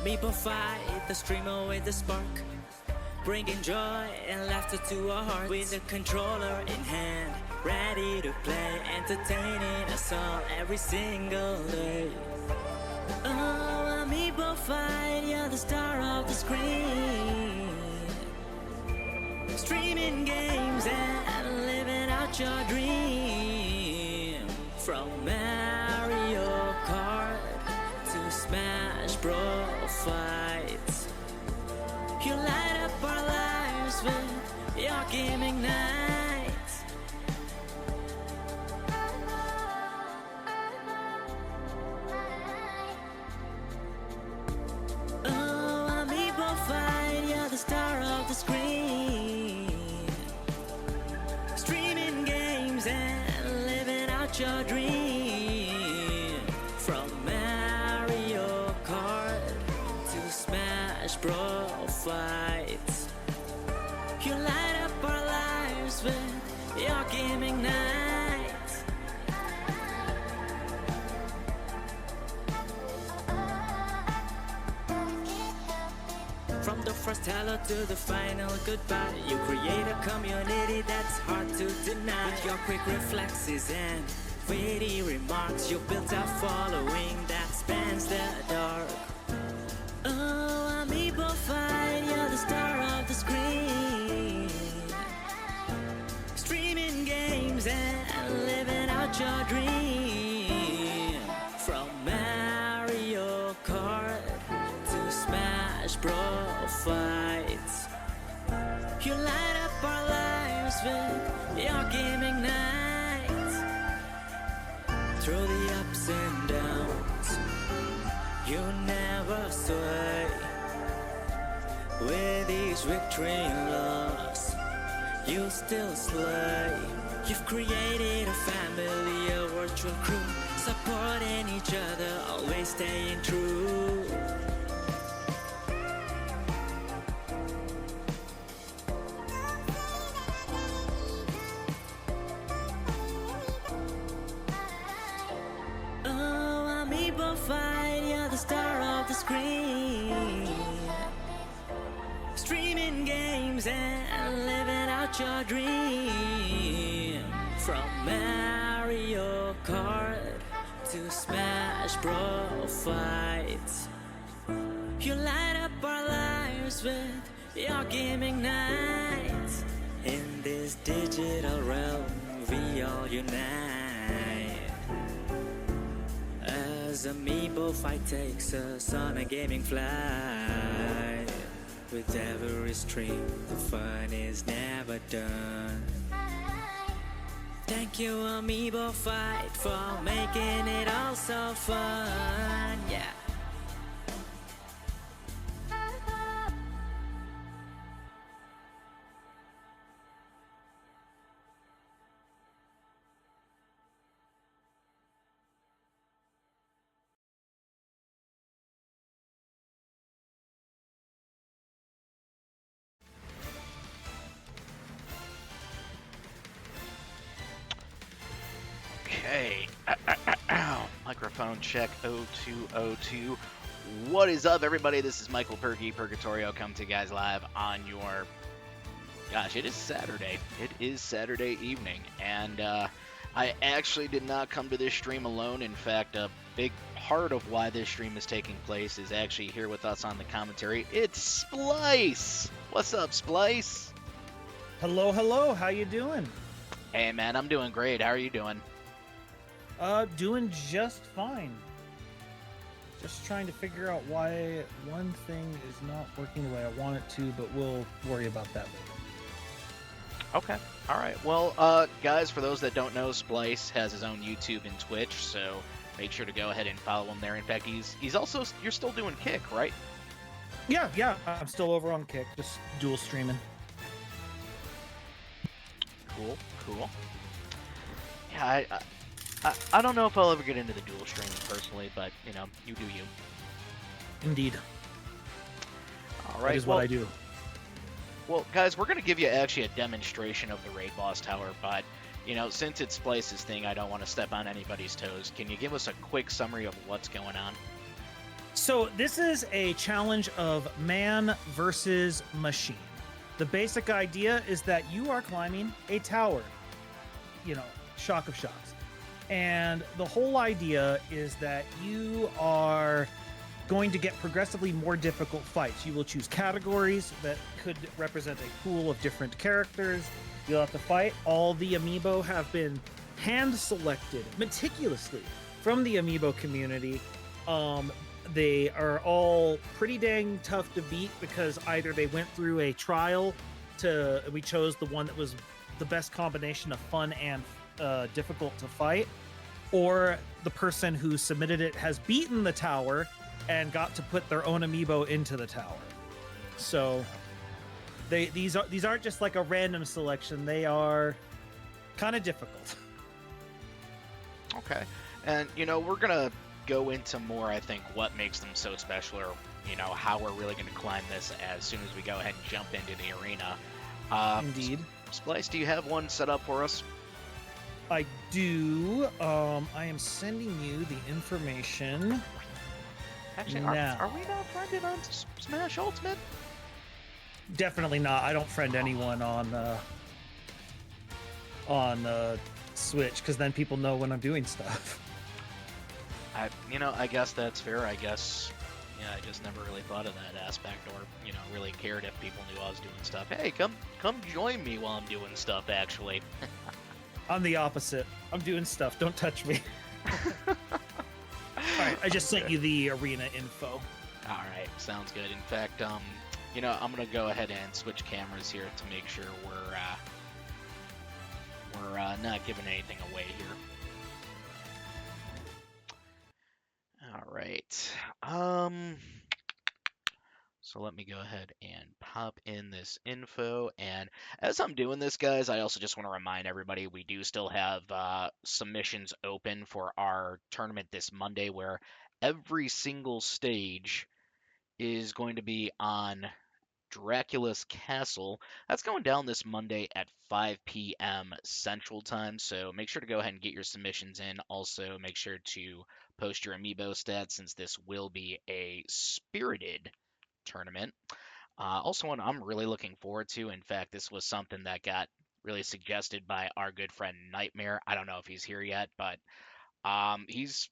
Amiibofight, the streamer with the spark, bringing joy and laughter to our hearts. With the controller in hand, ready to play, entertaining us all every single day. Oh, Amiibofight, you're the star of the screen, streaming games and living out your dream. From Mario Kart to Smash Bros. Fights, you light up our lives with your gaming nights. Oh, Amiibofight, you're the star of the screen, streaming games and living out your dream. From Mario Kart to Smash Bros. Fights, you light up our lives with your gaming nights. From the first hello to the final goodbye, you create a community that's hard to deny. With your quick reflexes and witty remarks, you built a following that spans the dark. Oh, Amiibofight, you're the star of the screen, streaming games and living out your dream. From Mario Kart to Smash Bros. Fights, you light up our lives with your gaming nights. Through the ups and downs, you never sway. With each victory and loss, you still slay. You've created a family, a virtual crew, supporting each other, always staying true. Oh, Amiibofight, you're the star of the screen, streaming games and living out your dream. From Mario Kart to Smash Bros. Fights, you light up our lives with your gaming nights. In this digital realm, we all unite, as Amiibofight takes us on a gaming flight. With every stream, the fun is never done. Thank you, Amiibofight, for making it all so fun. Yeah. Okay. Microphone check 0202. What is up, everybody? This is Michael Purgatorio, coming to you guys live on your... Gosh, it is Saturday. It is Saturday evening, and I actually did not come to this stream alone. In fact, a big part of why this stream is taking place is actually here with us on the commentary. It's Splice! What's up, Splice? Hello, hello. How you doing? Hey, man, I'm doing great. How are you doing? Doing just fine. Just trying to figure out why one thing is not working the way I want it to, but we'll worry about that later. Okay. All right. Well, guys, for those that don't know, Splice has his own YouTube and Twitch, so make sure to go ahead and follow him there. In fact, he's also, you're still doing Kick, right? Yeah. I'm still over on Kick, just dual streaming. Cool. Yeah, I don't know if I'll ever get into the dual streaming personally, but, you know, you do you. Indeed. All right. That is what I do. Well, guys, we're going to give you actually a demonstration of the Raid Boss Tower, but, you know, since it's Splice's thing, I don't want to step on anybody's toes. Can you give us a quick summary of what's going on? So this is a challenge of man versus machine. The basic idea is that you are climbing a tower, shock of shocks. And the whole idea is that you are going to get progressively more difficult fights. You will choose categories that could represent a pool of different characters. You'll have to fight. All the amiibo have been hand selected meticulously from the amiibo community. They are all pretty dang tough to beat because either they went through a trial we chose the one that was the best combination of fun and difficult to fight, or the person who submitted it has beaten the tower and got to put their own amiibo into the tower. So these aren't just like a random selection. They are kind of difficult. Okay. And, we're going to go into more, I think, what makes them so special, or, how we're really going to climb this as soon as we go ahead and jump into the arena. Indeed. Splice, do you have one set up for us? I do. I am sending you the information. Actually, now. Are we not friended on Smash Ultimate? Definitely not. I don't friend anyone on Switch, because then people know when I'm doing stuff. I guess that's fair. I guess, I just never really thought of that aspect, or really cared if people knew I was doing stuff. Hey, come join me while I'm doing stuff. Actually, I'm the opposite. I'm doing stuff. Don't touch me. All right, I just sent you the arena info. All right, sounds good. In fact, I'm gonna go ahead and switch cameras here to make sure we're not giving anything away here. All right. So let me go ahead and pop in this info. And as I'm doing this, guys, I also just want to remind everybody we do still have submissions open for our tournament this Monday, where every single stage is going to be on Dracula's Castle. That's going down this Monday at 5 p.m. Central Time, so make sure to go ahead and get your submissions in. Also, make sure to post your amiibo stats, since this will be a spirited tournament. Also, one I'm really looking forward to. In fact, this was something that got really suggested by our good friend Nightmare. I don't know if he's here yet, but he's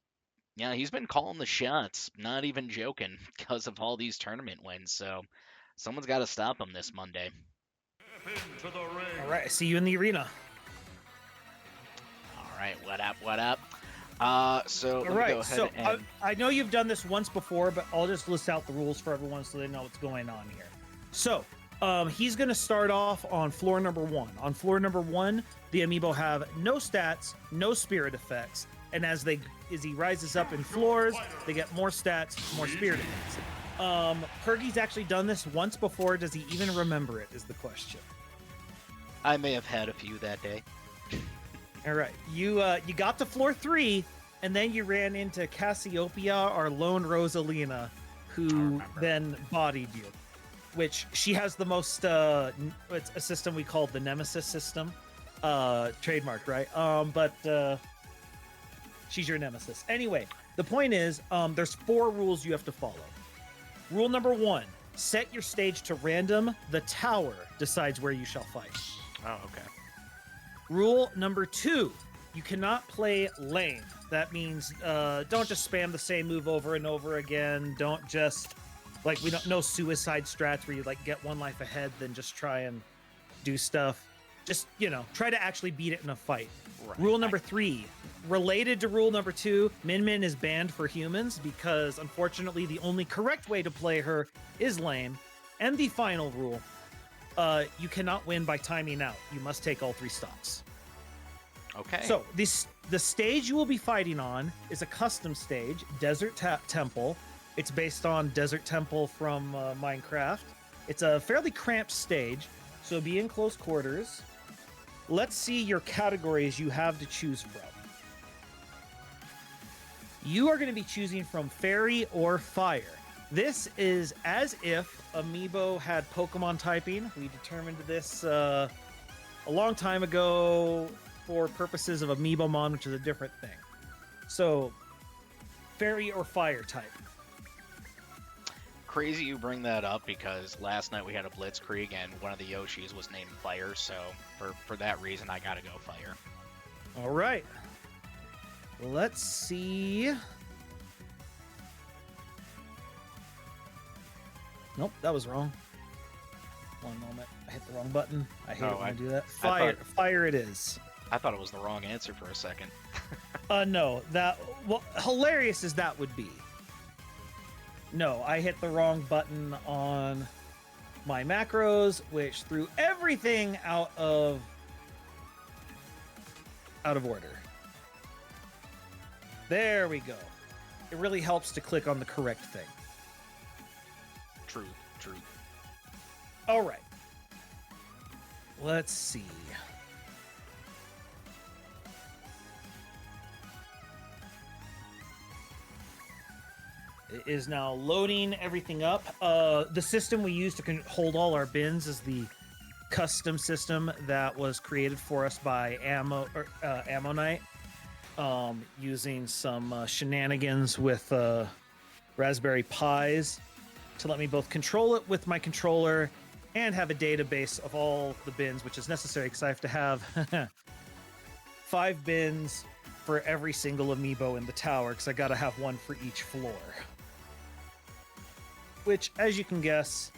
been calling the shots. Not even joking, because of all these tournament wins. So someone's got to stop him this Monday. All right, I see you in the arena. All right, what up, what up? So let me go ahead so and... I know you've done this once before, but I'll just list out the rules for everyone so they know what's going on here. So he's going to start off on floor number 1. On floor number 1, the amiibo have no stats, no spirit effects, and as he rises up in floors, they get more stats, more spirit effects. Pergy's actually done this once before. Does he even remember it, is the question. I may have had a few that day. All right, you got to floor 3, and then you ran into Cassiopeia, our lone Rosalina, who then bodied you. Which she has the most. It's a system we call the Nemesis system, trademarked, right? But she's your nemesis. Anyway, the point is, there's 4 rules you have to follow. Rule number 1: set your stage to random. The tower decides where you shall fight. Oh, okay. Rule number 2: you cannot play lane. That means don't just spam the same move over and over again. Don't just no suicide strats where you get one life ahead, then just try and do stuff. Just try to actually beat it in a fight. Right. Rule number 3, related to rule number 2, Min Min is banned for humans because unfortunately the only correct way to play her is lane. And the final rule: you cannot win by timing out. You must take all 3 stocks. Okay. So the stage you will be fighting on is a custom stage, Desert Temple. It's based on Desert Temple from Minecraft. It's a fairly cramped stage, so be in close quarters. Let's see your categories you have to choose from. You are going to be choosing from Fairy or Fire. This is as if Amiibo had Pokemon typing. We determined this a long time ago for purposes of Amiibomon, which is a different thing. So, Fairy or Fire type. crazy you bring that up because last night we had a Blitzkrieg and one of the Yoshis was named Fire, so for that reason I gotta go Fire. All right. Let's see. Nope, that was wrong. One moment. I hit the wrong button. I hate it when I do that. Fire it is. I thought it was the wrong answer for a second. No, well, hilarious as that would be. No, I hit the wrong button on my macros, which threw everything out of order. There we go. It really helps to click on the correct thing. True. All right. Let's see. It is now loading everything up. The system we use to hold all our bins is the custom system that was created for us by Ammonite, using some shenanigans with Raspberry Pis to let me both control it with my controller and have a database of all the bins, which is necessary because I have to have 5 bins for every single amiibo in the tower because I got to have one for each floor. Which, as you can guess,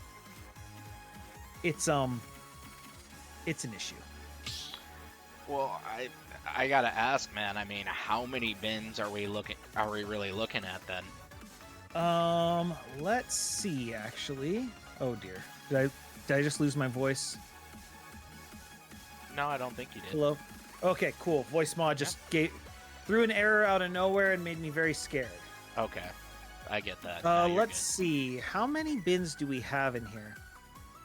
it's an issue. Well, I gotta ask, man. I mean, how many bins are we really looking at then? Let's see. Actually, oh dear, did I just lose my voice? No, I don't think you did. Hello. Okay, cool. Voice mod just threw an error out of nowhere and made me very scared. Okay. I get that. Let's see. How many bins do we have in here?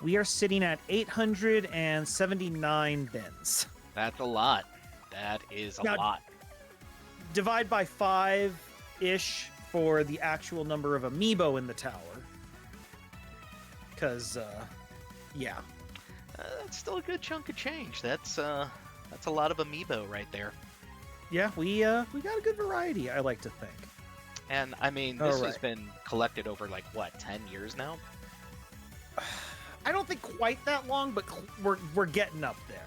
We are sitting at 879 bins. That's a lot. That is a lot. Divide by 5-ish for the actual number of amiibo in the tower. Because, yeah. That's still a good chunk of change. That's a lot of amiibo right there. Yeah, we got a good variety, I like to think. And I mean, this has been collected over like what, 10 years now? I don't think quite that long, but we're getting up there.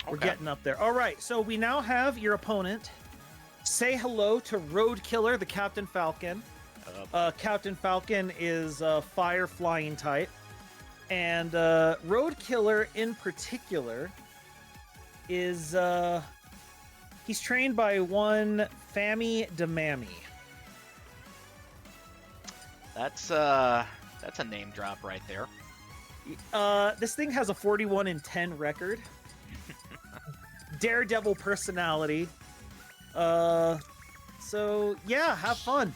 Okay. We're getting up there. All right, so we now have your opponent say hello to Road Killer, the Captain Falcon. Captain Falcon is fire flying type, and Road Killer in particular is he's trained by one Fammy DeMammy. That's a name drop right there. This thing has a 41-10 record. Daredevil personality. So yeah, have fun.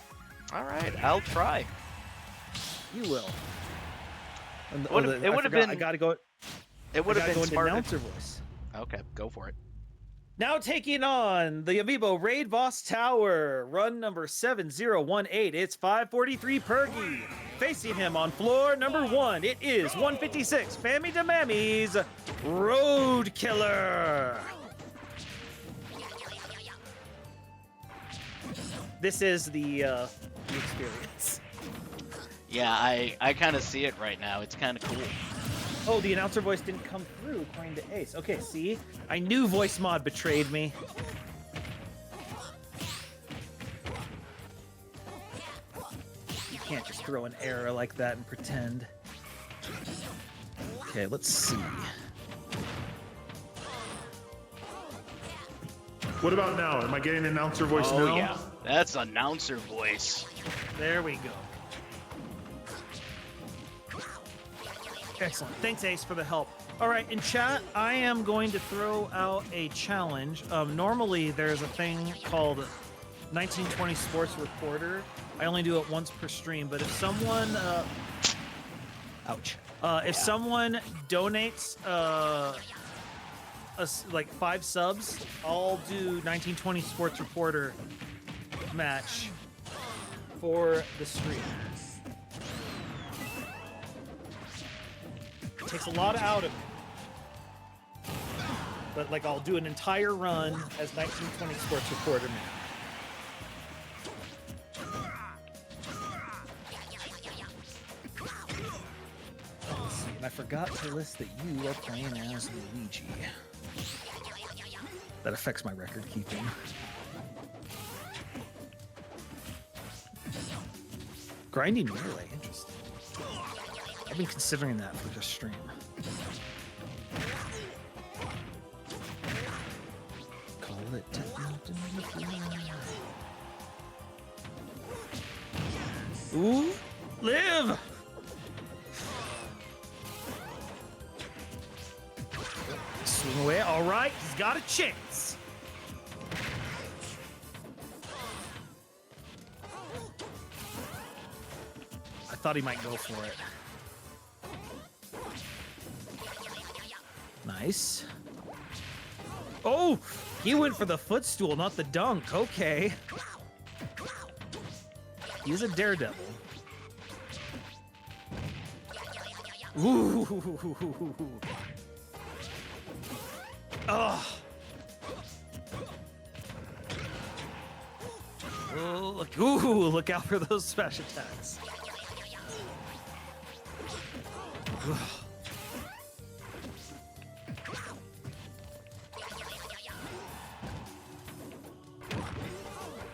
All right, I'll try. You will. It would have been. I gotta go. It would have been smart. Announcer voice. Okay, go for it. Now taking on the Amiibo Raid Boss Tower, run number 7018. It's 543 Perky. Facing him on floor number 1, it is 156 Fammy DeMammy's Road Killer. This is the experience. Yeah, I kind of see it right now. It's kind of cool. Oh, the announcer voice didn't come through, according to Ace. Okay, see? I knew voice mod betrayed me. You can't just throw an error like that and pretend. Okay, let's see. What about now? Am I getting an announcer voice now? Oh, yeah. That's announcer voice. There we go. Excellent. Thanks, Ace, for the help. All right, in chat, I am going to throw out a challenge. Normally, there's a thing called 1920 Sports Reporter. I only do it once per stream, but if someone... ouch. If someone donates like 5 subs, I'll do 1920 Sports Reporter match for the stream. It takes a lot out of me. But like I'll do an entire run as 1920 Sports Reporter man. forgot to list that you are playing as Luigi. That affects my record keeping. Grinding melee, interesting. I've been considering that for this stream. Call it Ooh, live! Swing away. All right, he's got a chance. I thought he might go for it. Nice. Oh, he went for the footstool, not the dunk. Okay. He's a daredevil. Ooh. Oh. Look out for those smash attacks.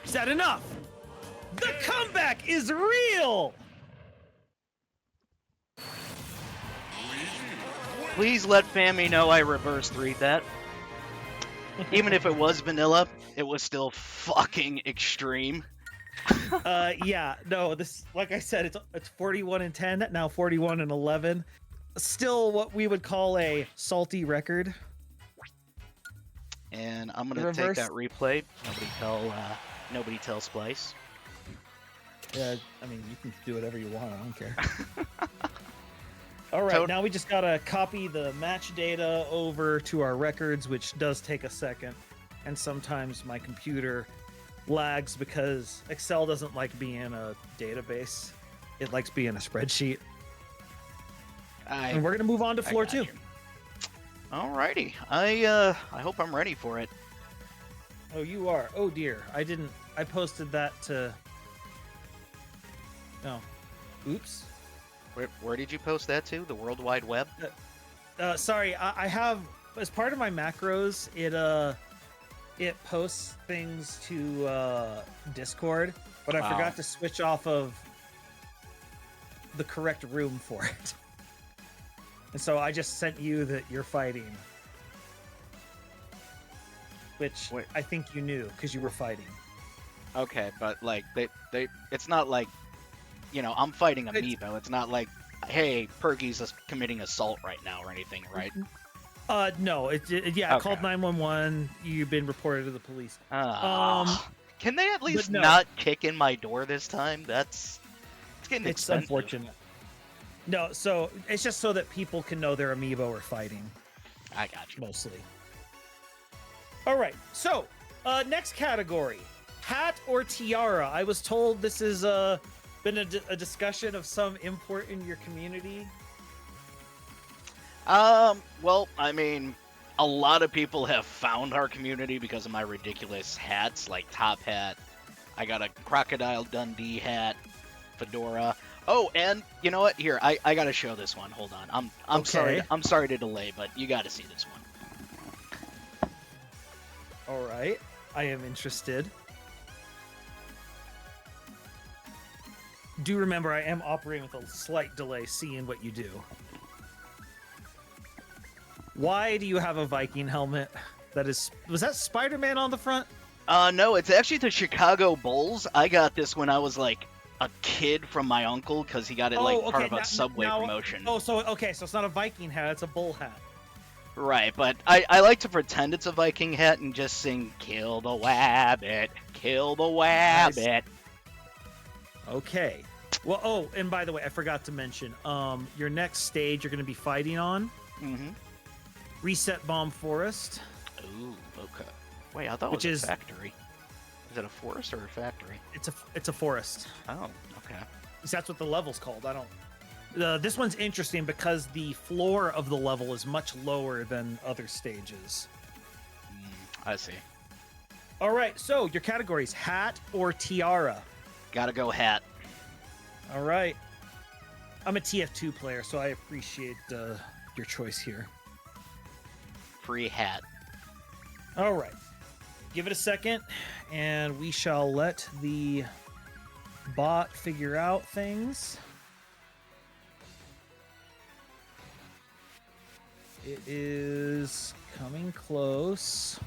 Is that enough? The comeback is real! Please let Fammy know I reverse 3'd that. Even if it was vanilla, it was still fucking extreme. Yeah, no, this, like I said, it's 41 and 10, now 41 and 11. Still what we would call a salty record. And I'm gonna take that replay. Nobody tell Splice. Yeah, I mean, you can do whatever you want, I don't care. All right, now we just gotta copy the match data over to our records, which does take a second. And sometimes my computer lags because Excel doesn't like being a database. It likes being a spreadsheet. And we're gonna move on to floor 2. Alrighty, I hope I'm ready for it. Oh, you are. Oh dear, I posted that to. No, oops. Where did you post that to? The World Wide Web? Sorry, I have, as part of my macros, it posts things to Discord, but I forgot to switch off of the correct room for it. And so I just sent you that you're fighting. Which I think you knew, because you were fighting. Okay, but like, it's not like, you know, I'm fighting Amiibo. It's not like, hey, Perky's committing assault right now or anything, right? No. I called 911. You've been reported to the police. Can they at least not kick in my door this time? It's getting expensive. Unfortunate. No, so it's just so that people can know their Amiibo are fighting. I got you. Mostly. All right, so next category, hat or tiara. I was told this is been a discussion of some import in your community. Well, I mean, a lot of people have found our community because of my ridiculous hats, like top hat. I got a Crocodile Dundee hat, fedora. Oh, and you know what? Here, I gotta show this one. Hold on. I'm sorry. I'm sorry to delay, but you gotta see this one. All right, I am interested. Do remember, I am operating with a slight delay, seeing what you do. Why do you have a Viking helmet? Was that Spider-Man on the front? No, it's actually the Chicago Bulls. I got this when I was like a kid from my uncle because he got it part of a Subway promotion. Oh, so it's not a Viking hat, it's a bull hat. Right, but I like to pretend it's a Viking hat and just sing "Kill the Wabbit, kill the Wabbit." Nice. Okay. Well, oh, and by the way, I forgot to mention, your next stage you're going to be fighting on. Mm-hmm. Reset Bomb Forest. Ooh, okay. Wait, I thought it was a factory. Is it a forest or a factory? It's a forest. Oh, okay. That's what the level's called. I don't. This one's interesting because the floor of the level is much lower than other stages. I see. All right, so your categories: hat or tiara. Gotta go hat. All right. I'm a TF2 player, so I appreciate your choice here. Free hat. All right. Give it a second, and we shall let the bot figure out things. It is coming close.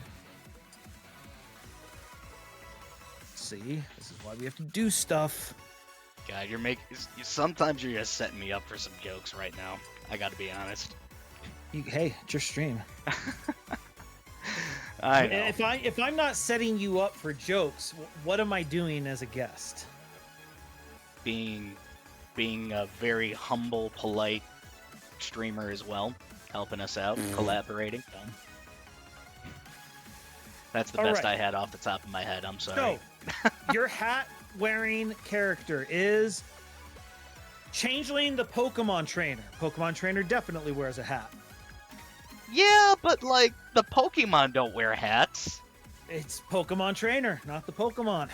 Let's see, this is why we have to do stuff. God, sometimes you're just setting me up for some jokes right now. I gotta be honest. Hey, it's your stream. I know. If I'm not setting you up for jokes, what am I doing as a guest? Being a very humble, polite streamer as well, helping us out, collaborating. That's the best right. I had off the top of my head. I'm sorry. So, your hat-wearing character is Changeling the Pokemon Trainer. Pokemon Trainer definitely wears a hat. Yeah, but like the Pokemon don't wear hats. It's Pokemon Trainer, not the Pokemon.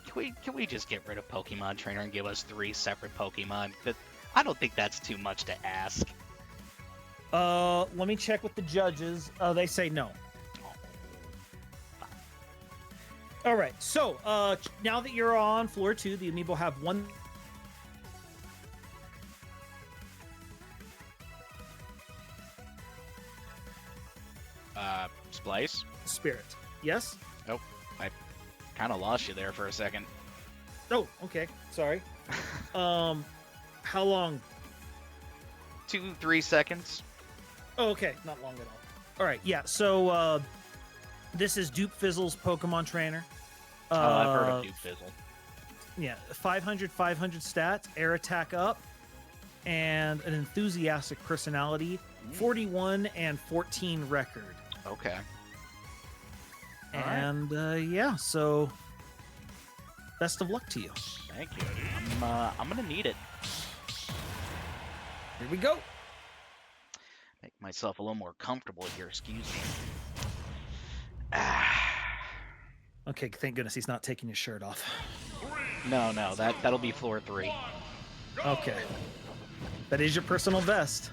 Can we just get rid of Pokemon Trainer and give us 3 separate Pokemon? I don't think that's too much to ask. Let me check with the judges. They say no. All right. So, now that you're on floor 2, the Amiibo have one. Splice? Spirit. Yes? Oh, I kind of lost you there for a second. Oh, okay. Sorry. How long? 2-3 seconds. Oh, okay. Not long at all. All right. Yeah. So, this is Dupe Fizzle's Pokemon Trainer. I've heard of Dupe Fizzle. Yeah. 500 stats, air attack up, and an enthusiastic personality, 41 and 14 record. Okay. And yeah, so best of luck to you. Thank you. I'm gonna need it. Here we go. Make myself a little more comfortable here. Excuse me. Okay, thank goodness he's not taking his shirt off. No, that'll be floor 3. Okay, that is your personal vest.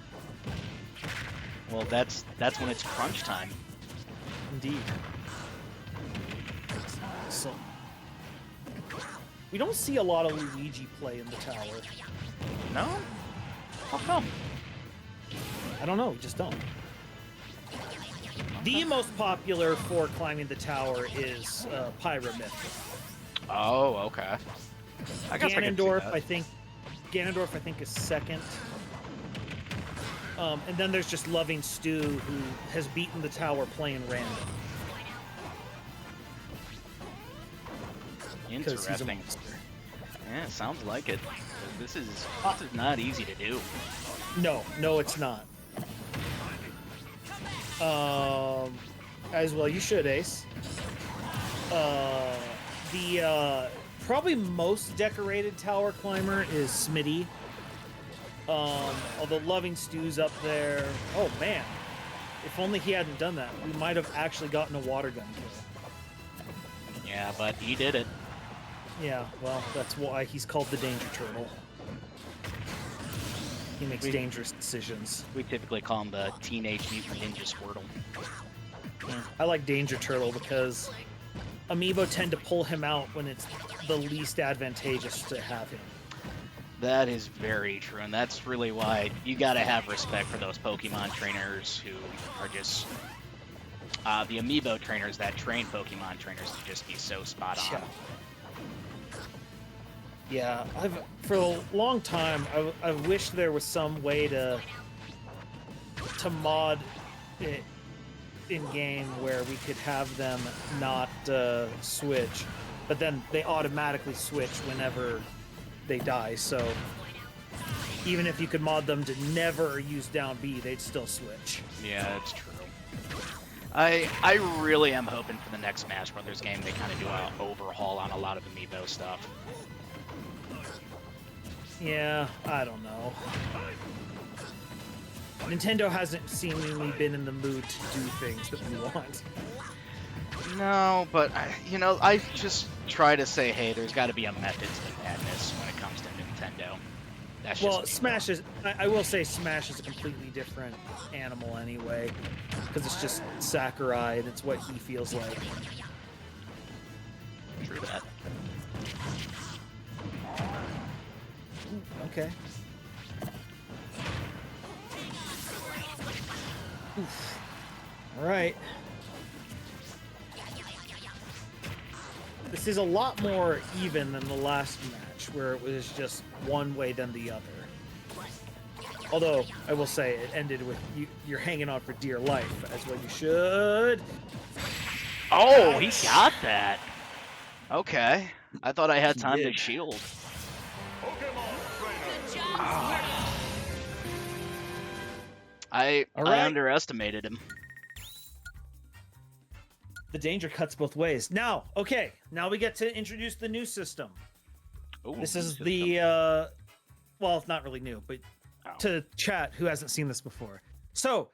Well, that's when it's crunch time. Indeed. So we don't see a lot of Luigi play in the tower. No? How come? I don't know, we just don't. The most popular for climbing the tower is Pyramith. Oh, okay. I guess Ganondorf, I can see that. I think is second. And then there's just Loving Stew, who has beaten the tower playing random. Because he's a Interesting. monster. Yeah, sounds like it. This is not easy to do. No, it's not. As well, you should, Ace. The probably most decorated tower climber is Smitty. Although Loving Stew's up there. Oh man, if only he hadn't done that, we might have actually gotten a water gun kill. Yeah, but he did it. Yeah, well, that's why he's called the Danger Turtle. He makes dangerous decisions. We typically call him the Teenage Mutant Ninja Squirtle. Yeah. I like Danger Turtle because Amiibo tend to pull him out when it's the least advantageous to have him. That is very true, and that's really why you gotta have respect for those Pokemon trainers who are just the Amiibo trainers that train Pokemon trainers to just be so spot on. Yeah, for a long time I wished there was some way to mod it in game where we could have them not switch, but then they automatically switch whenever they die. So even if you could mod them to never use down B, they'd still switch. Yeah, that's true. I really am hoping for the next Smash Brothers game they kind of do an overhaul on a lot of Amiibo stuff. Yeah, I don't know. Nintendo hasn't seemingly been in the mood to do things that we want. No, but I just try to say, hey, there's got to be a method to the madness when it comes to Nintendo. That's Well, just me. Smash is. I will say Smash is a completely different animal anyway, because it's just Sakurai and it's what he feels like. True that. Okay. Oof. All right. This is a lot more even than the last match, where it was just one way than the other. Although, I will say, it ended with you're hanging on for dear life, as what you should. Oh, he got that. Okay. I thought I had He time to did. shield. I All right. underestimated him. The danger cuts both ways. Now, okay, now we get to introduce the new system. Ooh, This is system. the, well, it's not really new, but Oh. to chat who hasn't seen this before. So,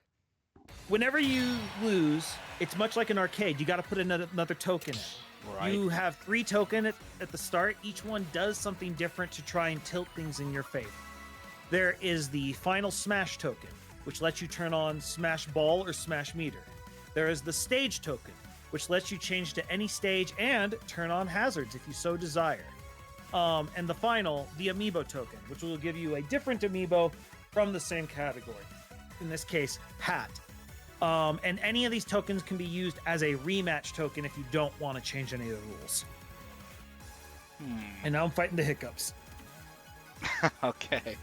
whenever you lose, it's much like an arcade. You got to put another token in. Right. You have 3 tokens at the start. Each one does something different to try and tilt things in your favor. There is the final Smash token, which lets you turn on Smash Ball or Smash Meter. There is the Stage token, which lets you change to any stage and turn on hazards if you so desire. And the final, the Amiibo token, which will give you a different Amiibo from the same category. In this case, Hat. And any of these tokens can be used as a rematch token if you don't want to change any of the rules. And now I'm fighting the hiccups. Okay.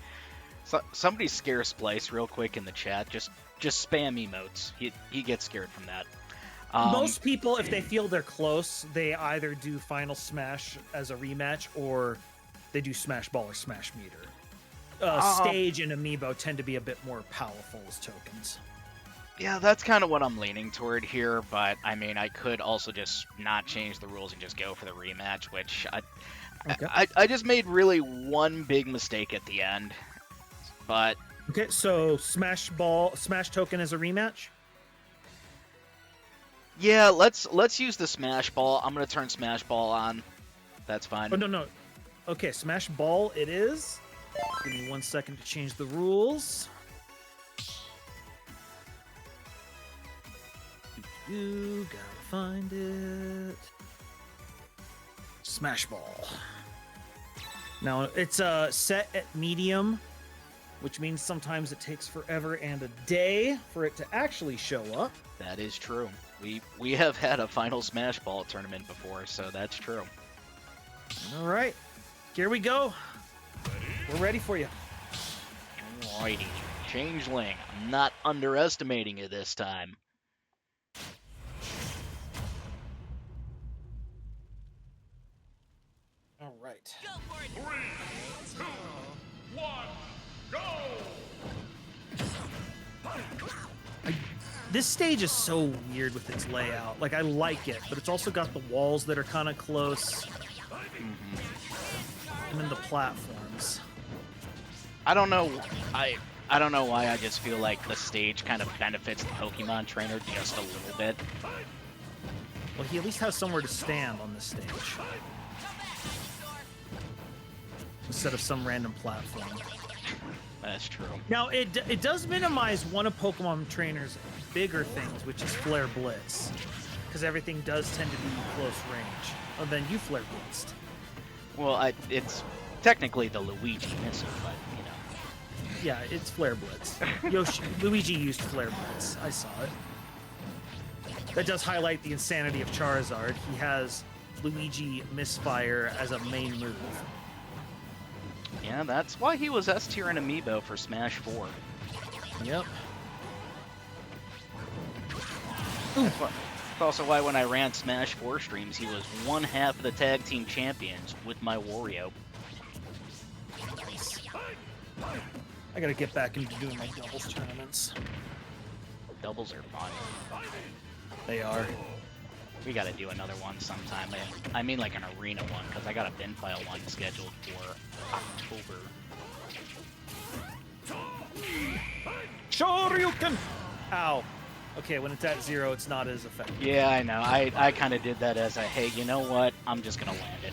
So somebody scare Splice real quick in the chat. Just spam emotes. He gets scared from that. Most people, if they feel they're close, they either do Final Smash as a rematch or they do Smash Ball or Smash Meter. Stage and Amiibo tend to be a bit more powerful as tokens. Yeah, that's kind of what I'm leaning toward here, but I mean, I could also just not change the rules and just go for the rematch, which I just made really one big mistake at the end. But Okay, so Smash token as a rematch? yeah, let's use the Smash Ball. I'm gonna turn Smash Ball on. That's fine. Oh, no. Okay, Smash Ball it is. Give me 1 second to change the rules. You gotta find it. Smash Ball. Now, it's set at medium, which means sometimes it takes forever and a day for it to actually show up. That is true. We have had a final Smash Ball tournament before, so that's true. All right, here we go. We're ready for you. Alrighty. Changeling. I'm not underestimating you this time. All right. 3, 2, 1, go! This stage is so weird with its layout. Like, I like it, but it's also got the walls that are kind of close. And then the platforms. I don't know. I don't know why I just feel like the stage kind of benefits the Pokemon trainer just a little bit. Well, he at least has somewhere to stand on this stage. Instead of some random platform. That's true. Now, it does minimize one of Pokemon Trainer's bigger things, which is Flare Blitz. Because everything does tend to be close range. Oh, then you Flare Blitzed. Well, it's technically the Luigi missile, but, you know. Yeah, it's Flare Blitz. Luigi used Flare Blitz. I saw it. That does highlight the insanity of Charizard. He has Luigi Misfire as a main move. Yeah, that's why he was S tier in Amiibo for Smash 4. Yep. That's also why when I ran Smash 4 streams, he was one half of the tag team champions with my Wario. Nice. I gotta get back into doing my doubles tournaments. Doubles are fun. They are. We gotta do another one sometime. I mean like an arena one, because I got a bin file one scheduled for October. Shoryuken! Ow. Okay, when it's at 0, it's not as effective. Yeah, I know. I kind of did that as a, hey, you know what? I'm just gonna land it.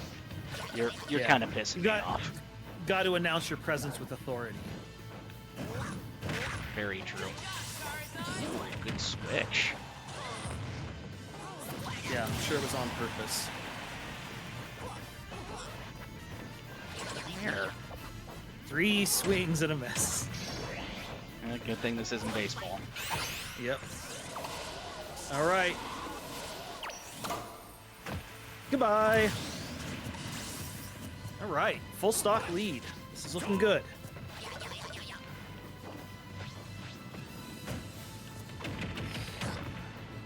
You're Yeah. kind of pissing You me got- off. got to announce your presence with authority. Very true. Good switch. Yeah, I'm sure it was on purpose. Here. 3 swings and a miss. Good thing this isn't baseball. Yep. All right. Goodbye. All right. Full stock lead. This is looking good.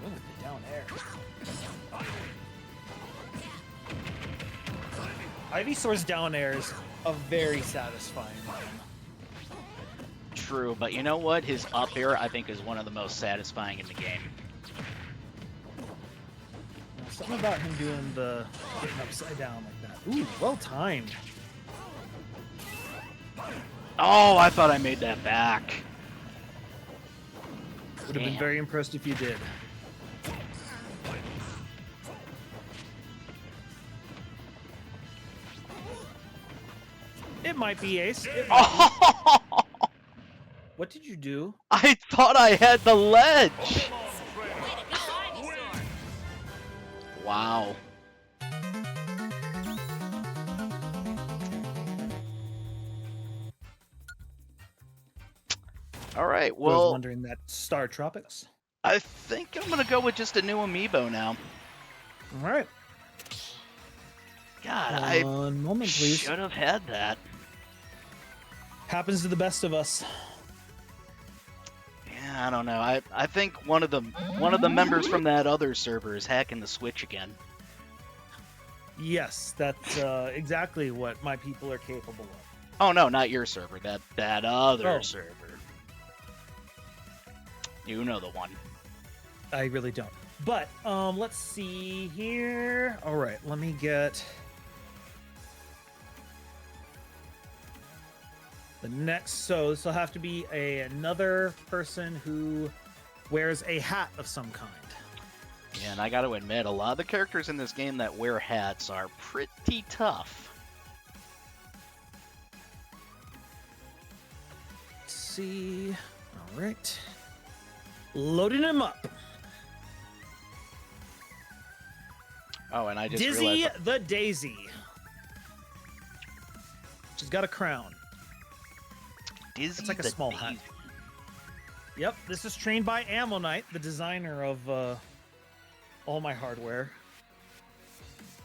Ooh, the down air. Ivysaur's down air is a very satisfying one. True, but you know what? His up air, I think, is one of the most satisfying in the game. Something about him doing the getting upside down like that. Ooh, well timed. Oh, I thought I made that back. Would have been Damn. very impressed if you did. It might be ace. It might be. What did you do? I thought I had the ledge. Wow. All right, I was well, wondering that Star Tropics. I think I'm going to go with just a new amiibo now. All right. God, I One moment, please. should have had that. Happens to the best of us. Yeah, I don't know. I think one of the members from that other server is hacking the Switch again. Yes, that's exactly what my people are capable of. Oh no, not your server. That other Oh. server. You know the one. I really don't. But let's see here. All right, let me get the next. So this will have to be another person who wears a hat of some kind. Yeah, and I got to admit, a lot of the characters in this game that wear hats are pretty tough. Let's see. All right. Loading him up. Oh, and I just Dizzy realized. the Daisy. She's got a crown. Dizzy It's like a the small hat. Daisy. Yep, this is trained by Ammonite, the designer of all my hardware.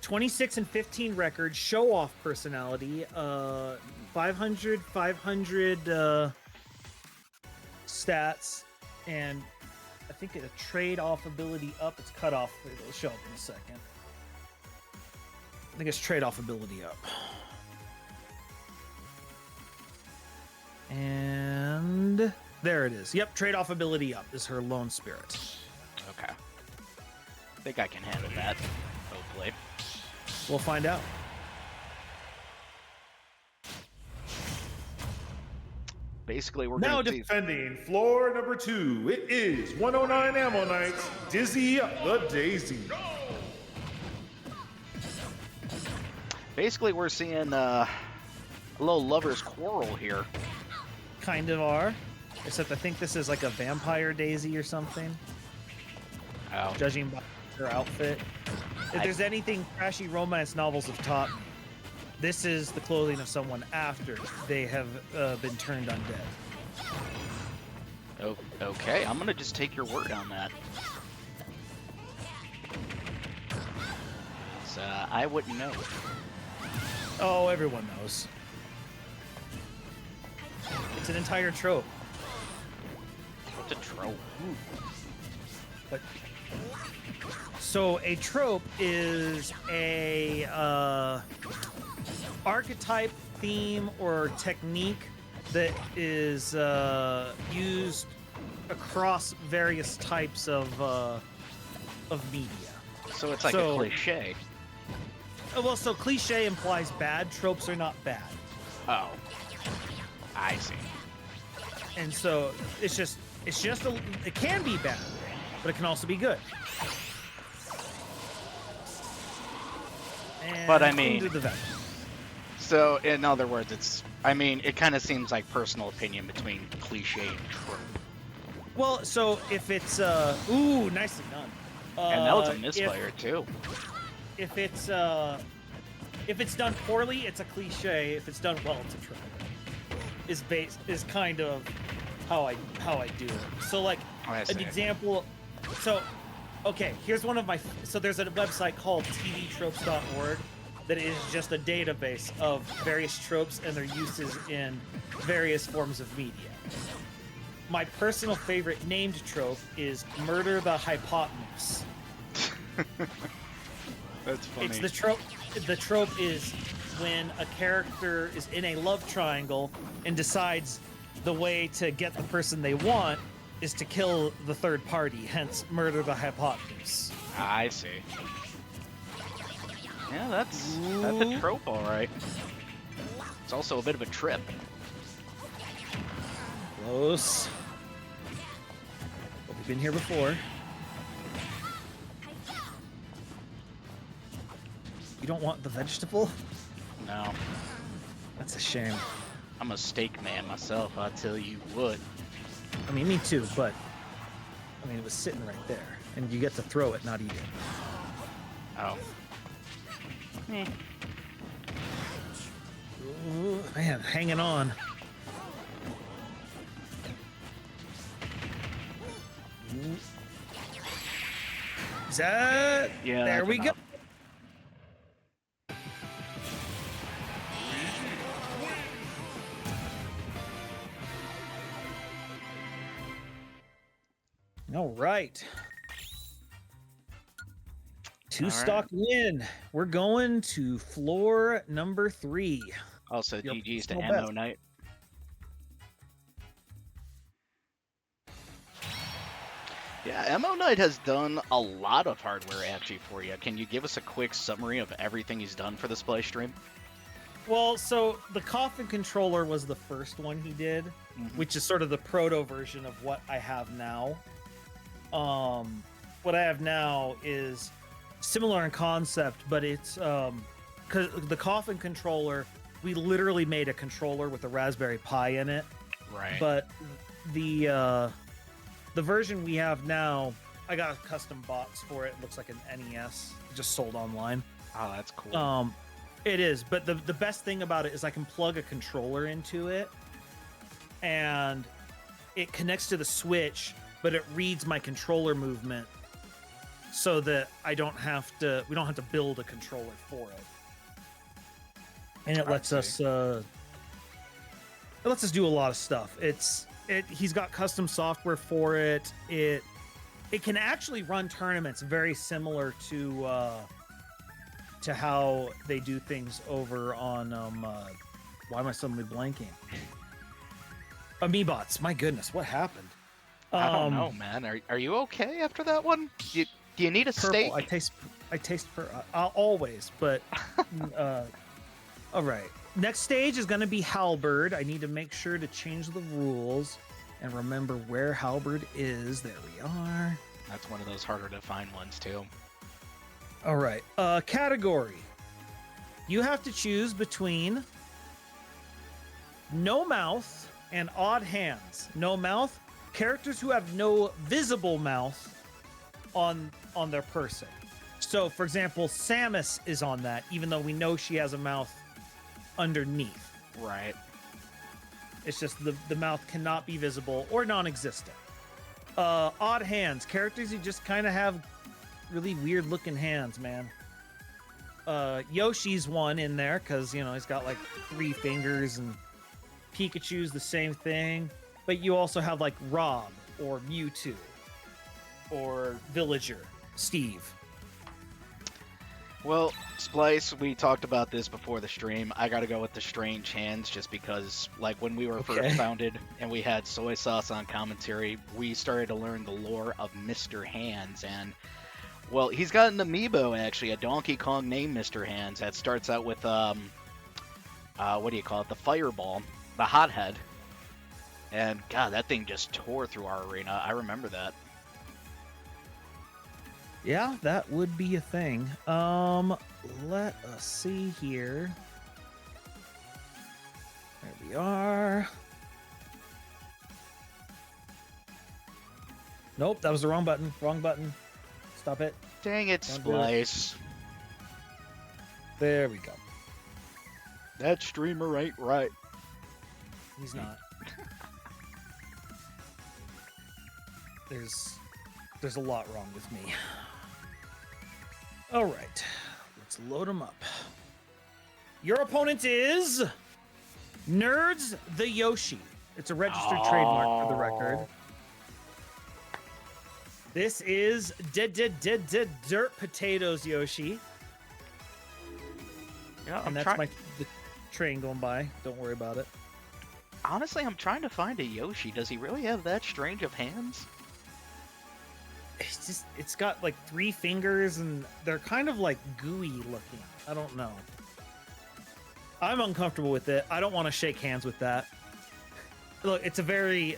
26 and 15 record, show off personality, 500 stats, and I think a trade off ability up. It's cut off. It'll show up in a second. I think it's trade off ability up. And there it is. Yep, trade off ability up is her lone spirit. Okay. I think I can handle that. Hopefully. We'll find out. Basically, we're Now going to see. defending floor number 2, it is 109 Ammonites, Dizzy the Daisy. Basically, we're seeing a little lovers' quarrel here. Kind of are. Except I think this is like a vampire daisy or something, Oh. judging by her outfit. If there's anything trashy romance novels have taught me, this is the clothing of someone after they have been turned undead. Oh, okay, I'm gonna just take your word on that. So, I wouldn't know. Oh, everyone knows. It's an entire trope. What's a trope? But so a trope is a archetype, theme, or technique that is used across various types of media. So it's like So- a cliche. Well, so cliche implies bad. Tropes are not bad, Oh. I see. and so it's just it can be bad, but it can also be good. And But I mean- into the vet. So, in other words, I mean, it kind of seems like personal opinion between cliche and trope. Well, so if it's ooh, nicely done. And that was a misfire too. If it's done poorly, it's a cliche. If it's done well, it's a trope. Is kind of how I do it. So like an example. So okay, here's one of my. So there's a website called tvtropes.org that is just a database of various tropes and their uses in various forms of media. My personal favorite named trope is murder the hypotenuse. That's funny. It's the trope. The trope is when a character is in a love triangle and decides the way to get the person they want is to kill the third party, hence murder the hypotenuse. I see. Yeah, that's a trope, all right. It's also a bit of a trip. Close. But we've been here before. You don't want the vegetable? No. That's a shame. I'm a steak man myself, I tell you what. I mean, me too, but I mean, it was sitting right there, and you get to throw it, not eat it. Oh. Ooh, man, hanging on. Ooh. Is that? Yeah. There we enough. go. All right. Two-stock win. We're going to floor number 3. Also, Your GG's to personal Ammo best. Knight. Yeah, Ammo Knight has done a lot of hardware actually for you. Can you give us a quick summary of everything he's done for the Splice stream? Well, so the coffin controller was the first one he did, which is sort of the proto version of what I have now. What I have now is similar in concept, but it's because the coffin controller, we literally made a controller with a Raspberry Pi in it. Right. But the version we have now, I got a custom box for it. It looks like an NES, just sold online. Oh, that's cool. It is, but the best thing about it is I can plug a controller into it, and it connects to the Switch, but it reads my controller movement, so that we don't have to build a controller for it, and it lets us do a lot of stuff. He's got custom software for it. It can actually run tournaments very similar to how they do things over on why am I suddenly blanking? Amiibots. My goodness, what happened? I don't know, man. Are you okay after that one? Do you need a purple. steak? I taste always, but all right. Next stage is going to be Halberd. I need to make sure to change the rules and remember where Halberd is. There we are. That's one of those harder to find ones too. All right. Category. You have to choose between no mouth and odd hands. No mouth, characters who have no visible mouth on their person. So, for example, Samus is on that, even though we know she has a mouth underneath. Right. It's just the mouth cannot be visible or non-existent. Odd hands, characters who just kind of have really weird looking hands, man. Yoshi's one in there because, you know, he's got like 3 fingers, and Pikachu's the same thing. But you also have like Rob or Mewtwo or Villager, Steve. Well, Splice, we talked about this before the stream. I gotta go with the strange hands just because, like, when we were first founded and we had soy sauce on commentary, we started to learn the lore of Mr. Hands, and well, he's got an amiibo, actually, a Donkey Kong named Mr. Hands that starts out with, what do you call it? The fireball, the hothead. And, God, that thing just tore through our arena. I remember that. Yeah, that would be a thing. Let us see here. we are. Nope, that was the wrong button. Wrong button. Stop it. Dang it, Don't do it. Splice. There we go. That streamer ain't right. He's not. There's a lot wrong with me. All right, let's load him up. Your opponent is Nerds the Yoshi. It's a registered trademark for the record. This is Dirt Potatoes Yoshi. Yeah, And that's the train going by. Don't worry about it. Honestly, I'm trying to find a Yoshi. Does he really have that strange of hands? It's got like 3 fingers and they're kind of like gooey looking. I don't know. I'm uncomfortable with it. I don't want to shake hands with that. Look, it's a very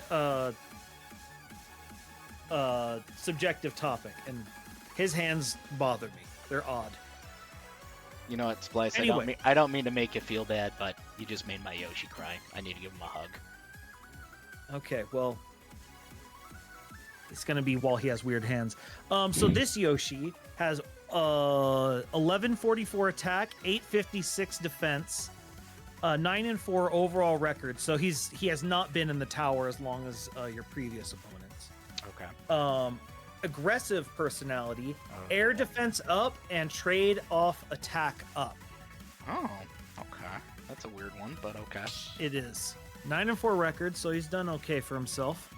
subjective topic, and his hands bother me. They're odd. You know what, Splice? Anyway. I don't mean to make you feel bad, but you just made my Yoshi cry. I need to give him a hug. Okay, well, it's gonna be while he has weird hands. So this Yoshi has 1144 attack, 856 defense, 9-4 overall record. So he has not been in the tower as long as your previous opponents. Okay. Aggressive personality, air defense up, and trade off attack up. Oh, okay. That's a weird one, but okay. It is 9-4 record, so he's done okay for himself.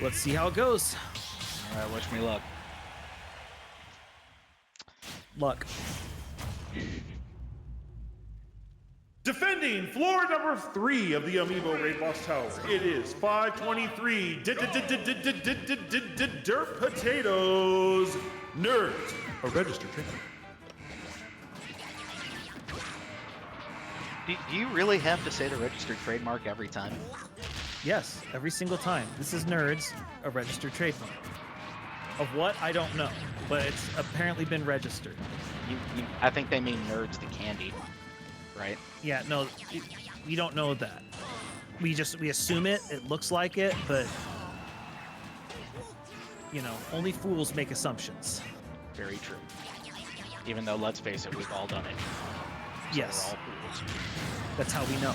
Let's see how it goes. All right, wish me luck. Luck. Defending floor number 3 of the Amiibo Raid Boss Tower, it is 523 Dirt Potatoes Nerds, a registered trademark. Do you really have to say the registered trademark every time? Yes, every single time. This is Nerds, a registered trademark. Of what? I don't know, but it's apparently been registered. I think they mean Nerds the candy, right? Yeah, no, we don't know that. We assume it. It looks like it, but you know, only fools make assumptions. Very true. Even though, let's face it, we've all done it. So Yes, we're all fools. that's how we know.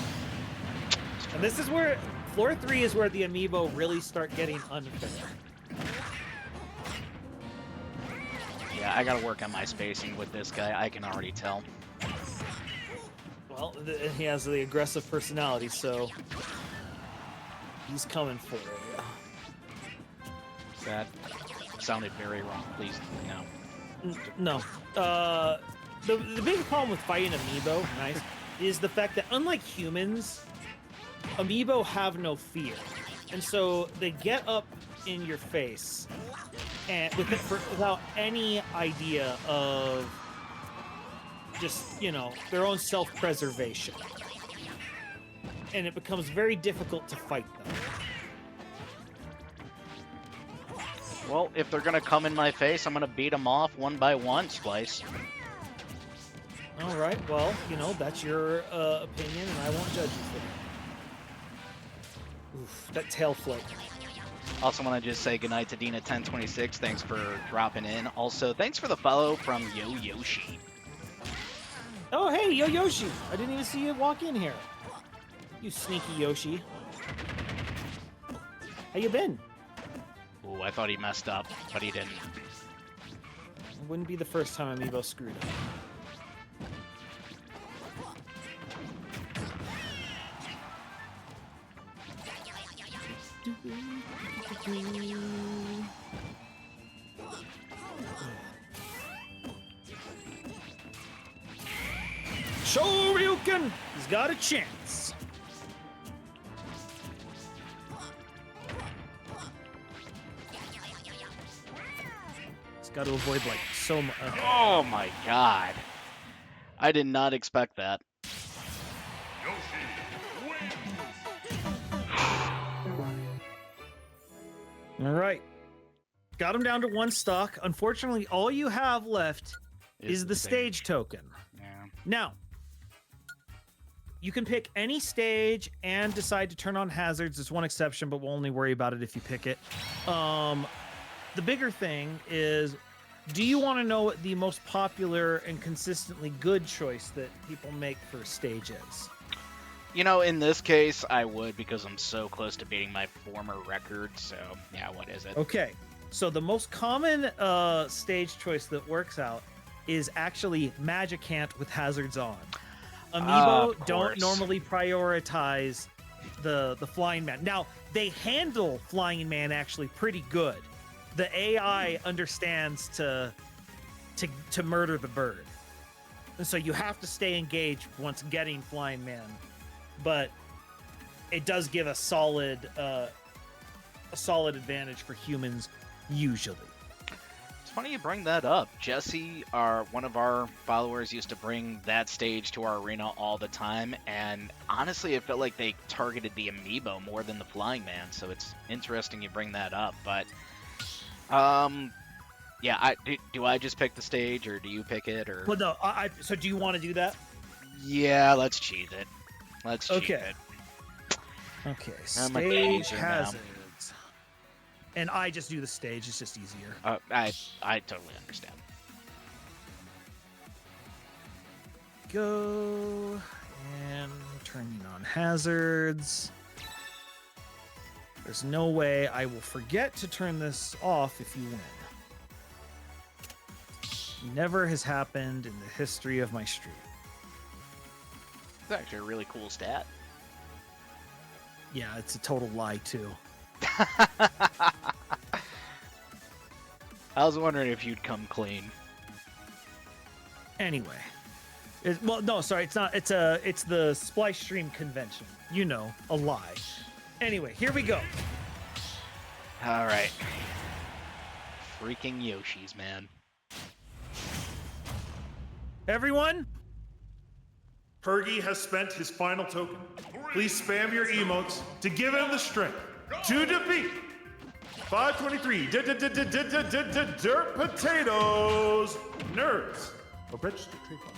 And this is where floor 3 is where the amiibo really start getting unfair. Yeah, I gotta work on my spacing with this guy. I can already tell. Well, he has the aggressive personality, so he's coming for you. That sounded very wrong. Please, no. No. The big problem with fighting amiibo, nice, is the fact that unlike humans, amiibo have no fear, and so they get up in your face and without any idea of just, you know, their own self-preservation, and it becomes very difficult to fight them. Well, if they're gonna come in my face, I'm gonna beat them off one by one, Splice. All right, well, you know, that's your opinion, and I won't judge you for that. Oof, that tail flip. Also want to just say goodnight to Dina1026. Thanks for dropping in. Also, thanks for the follow from Yo Yoshi. Oh, hey, Yo Yoshi! I didn't even see you walk in here. You sneaky Yoshi. How you been? Ooh, I thought he messed up, but he didn't. It wouldn't be the first time Amiibo screwed up. Shoryuken! He's got a chance. He's got to avoid like so much. Oh my god. I did not expect that. All right. Got him down to 1 stock. Unfortunately, all you have left is the stage token. Yeah. Now, you can pick any stage and decide to turn on hazards. There's one exception, but we'll only worry about it if you pick it. The bigger thing is, do you want to know what the most popular and consistently good choice that people make for stage is? You know, in this case, I would, because I'm so close to beating my former record. So, yeah, what is it? Okay, so the most common stage choice that works out is actually Magicant with hazards on. Amiibo don't normally prioritize the Flying Man. Now, they handle Flying Man actually pretty good. The AI understands to murder the bird. And so you have to stay engaged once getting Flying Man. But it does give a solid advantage for humans usually. It's funny you bring that up. Jesse, one of our followers, used to bring that stage to our arena all the time, and honestly, it felt like they targeted the Amiibo more than the Flying Man, so it's interesting you bring that up. But, yeah, do I just pick the stage, or do you pick it, or? Well, no. So do you want to do that? Yeah, let's cheese it. Let's cheese it. Okay, I'm a stage geezer now. hazards. And I just do the stage, it's just easier. I totally understand. Go and turning on hazards. There's no way I will forget to turn this off if you win. Never has happened in the history of my stream. It's actually a really cool stat. Yeah, it's a total lie too. I was wondering if you'd come clean. Anyway, well, no, sorry, it's not. It's the Splice stream convention. You know, a lie. Anyway, here we go. All right. Freaking Yoshis, man. Everyone, Pergy has spent his final token. Please spam your emotes to give him the strength to defeat 523 Dirt Potatoes Nerds. Register trademark.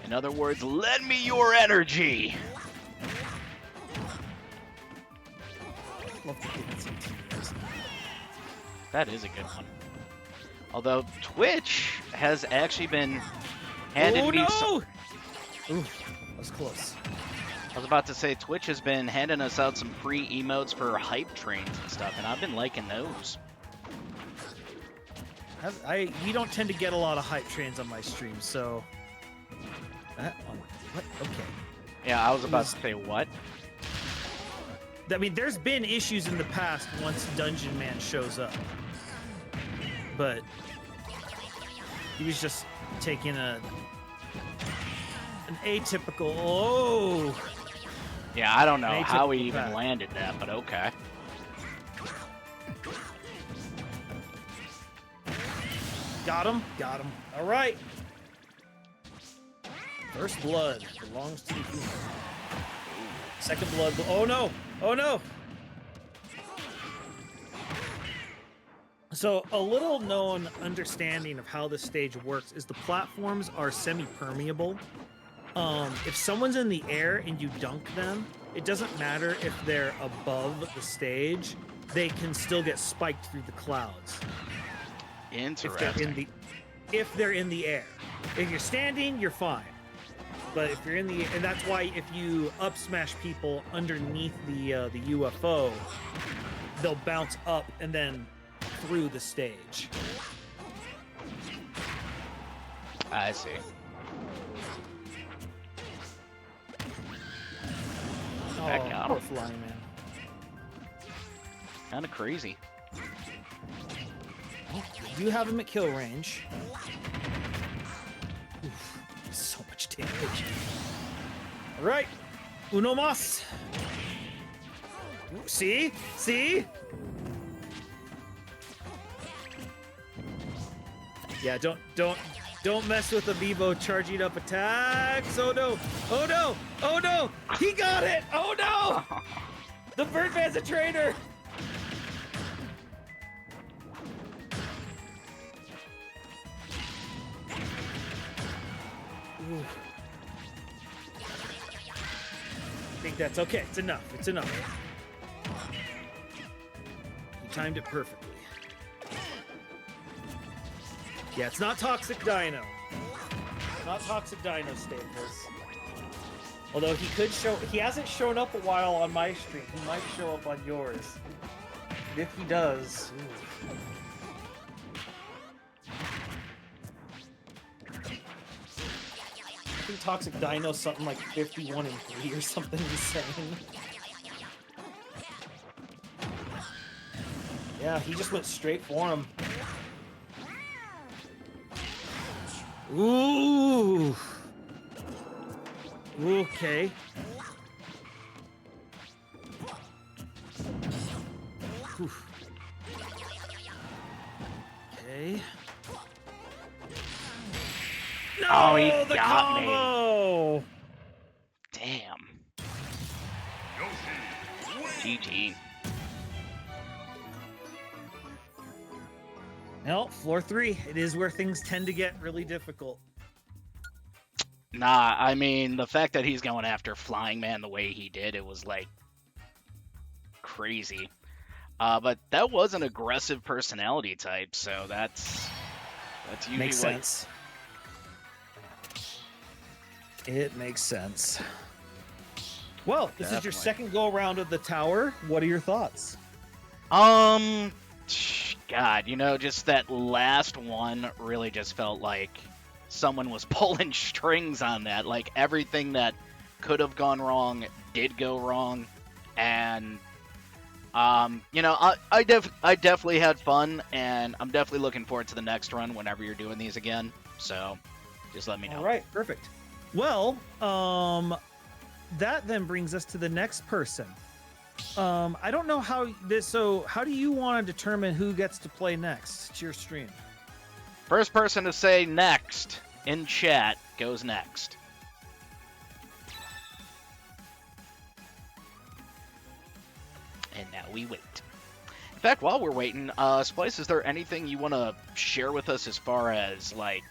In other words, lend me your energy. That is a good one. Although Twitch has actually been handing me Ooh, that was close. I was about to say, Twitch has been handing us out some free emotes for hype trains and stuff, and I've been liking those. We don't tend to get a lot of hype trains on my stream, so... What? Okay. Yeah, I was about to say, what? I mean, there's been issues in the past once Dungeon Man shows up. But... he was just taking an atypical... Oh! Yeah, I don't know how he even landed that, but okay. Got him. All right. First blood belongs to the human. Second blood. Oh no! So a little known understanding of how this stage works is the platforms are semi-permeable. If someone's in the air and you dunk them, it doesn't matter if they're above the stage, they can still get spiked through the clouds. Interesting. If they're in the air. If you're standing, you're fine. But if you're in the, and that's why if you up smash people underneath the UFO, they'll bounce up and then through the stage. I see. Back out. Poor Flying Man. Kind of crazy. You have him at kill range. Oof, so much damage. All right, uno mas. See? Yeah, don't mess with Amiibo charging up attacks. Oh no! He got it! Oh no! The Birdman's a traitor. That's okay. It's enough. It's enough. You timed it perfectly. Yeah, it's not Toxic Dino. Not Toxic Dino Staples. Although he could show... He hasn't shown up a while on my stream. He might show up on yours. If he does... Ooh. I think Toxic Dino's something like 51-3 or something insane. Yeah, he just went straight for him. Ooh. Okay. Oof. Okay. No, Oh, he the got combo! me. Damn. GG. Well, floor 3. It is where things tend to get really difficult. Nah, I mean, the fact that he's going after Flying Man the way he did, it was, like, crazy. But that was an aggressive personality type, so that's usually Makes sense. It makes sense. Well, this is your second go-around of the tower. What are your thoughts? God, you know, just that last one really just felt like someone was pulling strings on that. Like, everything that could have gone wrong did go wrong. And, you know, I definitely had fun, and I'm definitely looking forward to the next run whenever you're doing these again. So, just let me know. All right, perfect. Well, that then brings us to the next person. I don't know how this... So, how do you want to determine who gets to play next? It's your stream. First person to say next in chat goes next. And now we wait. In fact, while we're waiting, Splice, is there anything you want to share with us as far as, like...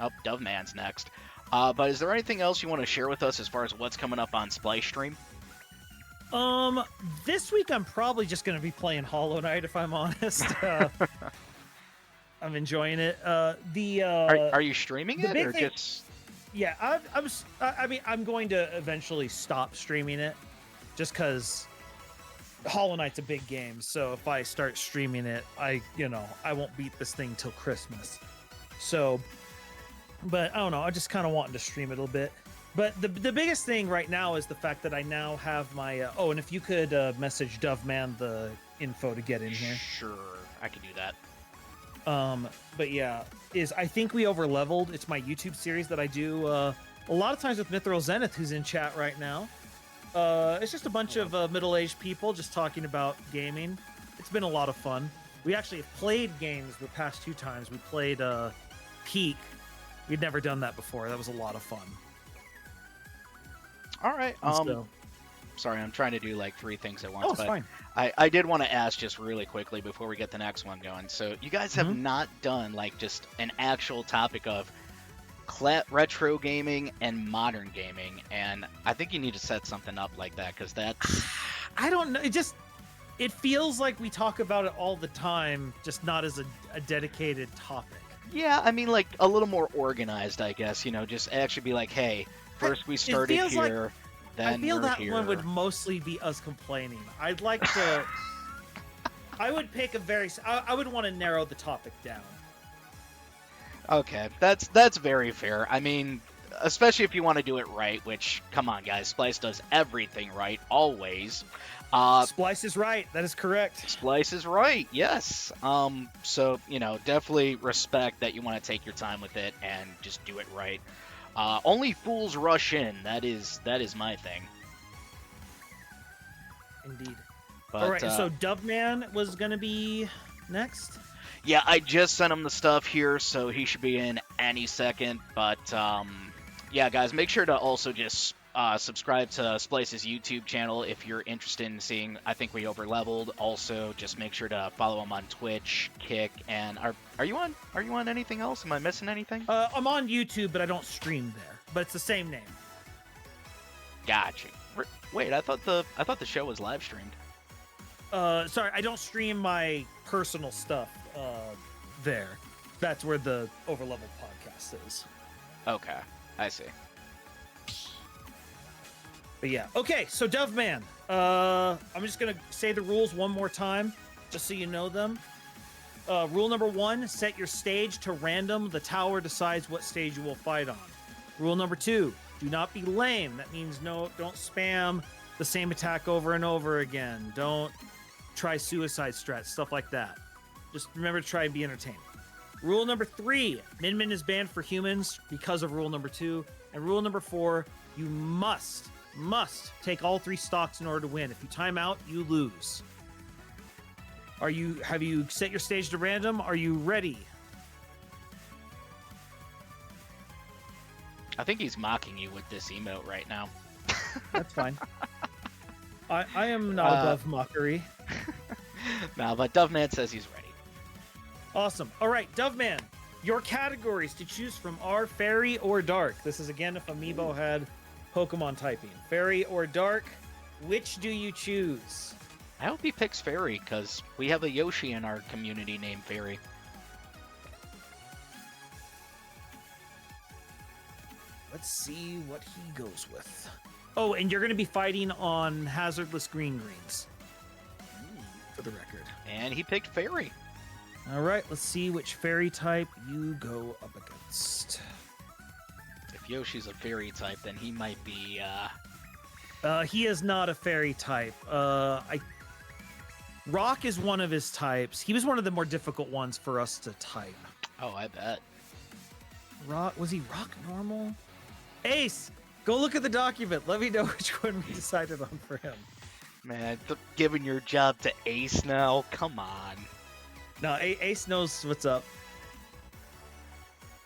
Oh, Doveman's next. But is there anything else you want to share with us as far as what's coming up on Splice stream? This week I'm probably just going to be playing Hollow Knight, if I'm honest. I'm enjoying it. Are you streaming it, or thing, just... Yeah, I mean, I'm going to eventually stop streaming it, just because Hollow Knight's a big game. So if I start streaming it, I won't beat this thing till Christmas. So, but I don't know. I just kind of wanting to stream it a little bit. But the biggest thing right now is the fact that I now have my... oh, and if you could message Doveman the info to get in here. Sure, I can do that. But yeah, I think we over-leveled. It's my YouTube series that I do a lot of times with Mithril Zenith, who's in chat right now. It's just a bunch of middle-aged people just talking about gaming. It's been a lot of fun. We actually have played games the past 2 times. We played Peak. We'd never done that before. That was a lot of fun. All right. So, sorry, I'm trying to do like 3 things at once. oh, it's but fine. I did want to ask just really quickly before we get the next one going. So you guys have not done like just an actual topic of retro gaming and modern gaming, and I think you need to set something up like that, because that's... I don't know. It feels like we talk about it all the time, just not as a dedicated topic. Yeah, I mean, like a little more organized, I guess. You know, just actually be like, hey. First we started here, then I feel we're that here. one would mostly be us complaining. I'd like to... I would pick a very... I would want to narrow the topic down. Okay, that's very fair. I mean, especially if you want to do it right, which, come on, guys, Splice does everything right, always. Splice is right. That is correct. Splice is right, yes. So, you know, definitely respect that you want to take your time with it and just do it right. Only fools rush in. That is my thing. Indeed. But, all right, so Doveman was going to be next? Yeah, I just sent him the stuff here, so he should be in any second. But, yeah, guys, make sure to also just subscribe to Splice's YouTube channel if you're interested in seeing... I think we over-leveled. Also, just make sure to follow him on Twitch, Kick, and... Are you on anything else? Am I missing anything? I'm on YouTube, but I don't stream there. But it's the same name. Gotcha. Wait, I thought the show was live streamed. Sorry, I don't stream my personal stuff there. That's where the Overlevel podcast is. Okay, I see. But yeah, okay. So Doveman, I'm just gonna say the rules one more time, just so you know them. Rule number 1: set your stage to random. The tower decides what stage you will fight on. Rule number 2: do not be lame. That means don't spam the same attack over and over again. Don't try suicide strats, stuff like that. Just remember to try and be entertaining. Rule number 3: Min is banned for humans because of rule number 2. And rule number 4: you must take all 3 stocks in order to win. If you time out, you lose. Have you set your stage to random? Are you ready? I think he's mocking you with this emote right now. That's fine. I am not above mockery. No, but Doveman says he's ready. Awesome. All right, Doveman, your categories to choose from are Fairy or Dark. This is again if Amiibo had Pokemon typing. Fairy or Dark, which do you choose? I hope he picks Fairy, because we have a Yoshi in our community named Fairy. Let's see what he goes with. Oh, and you're going to be fighting on hazardless greens. For the record. And he picked Fairy. All right, let's see which fairy type you go up against. If Yoshi's a fairy type, then he might be, He is not a fairy type. Rock is one of his types. He was one of the more difficult ones for us to type. Oh, I bet. Rock, was he rock normal? Ace, go look at the document. Let me know which one we decided on for him. Man, giving your job to Ace now? Come on. No, Ace knows what's up.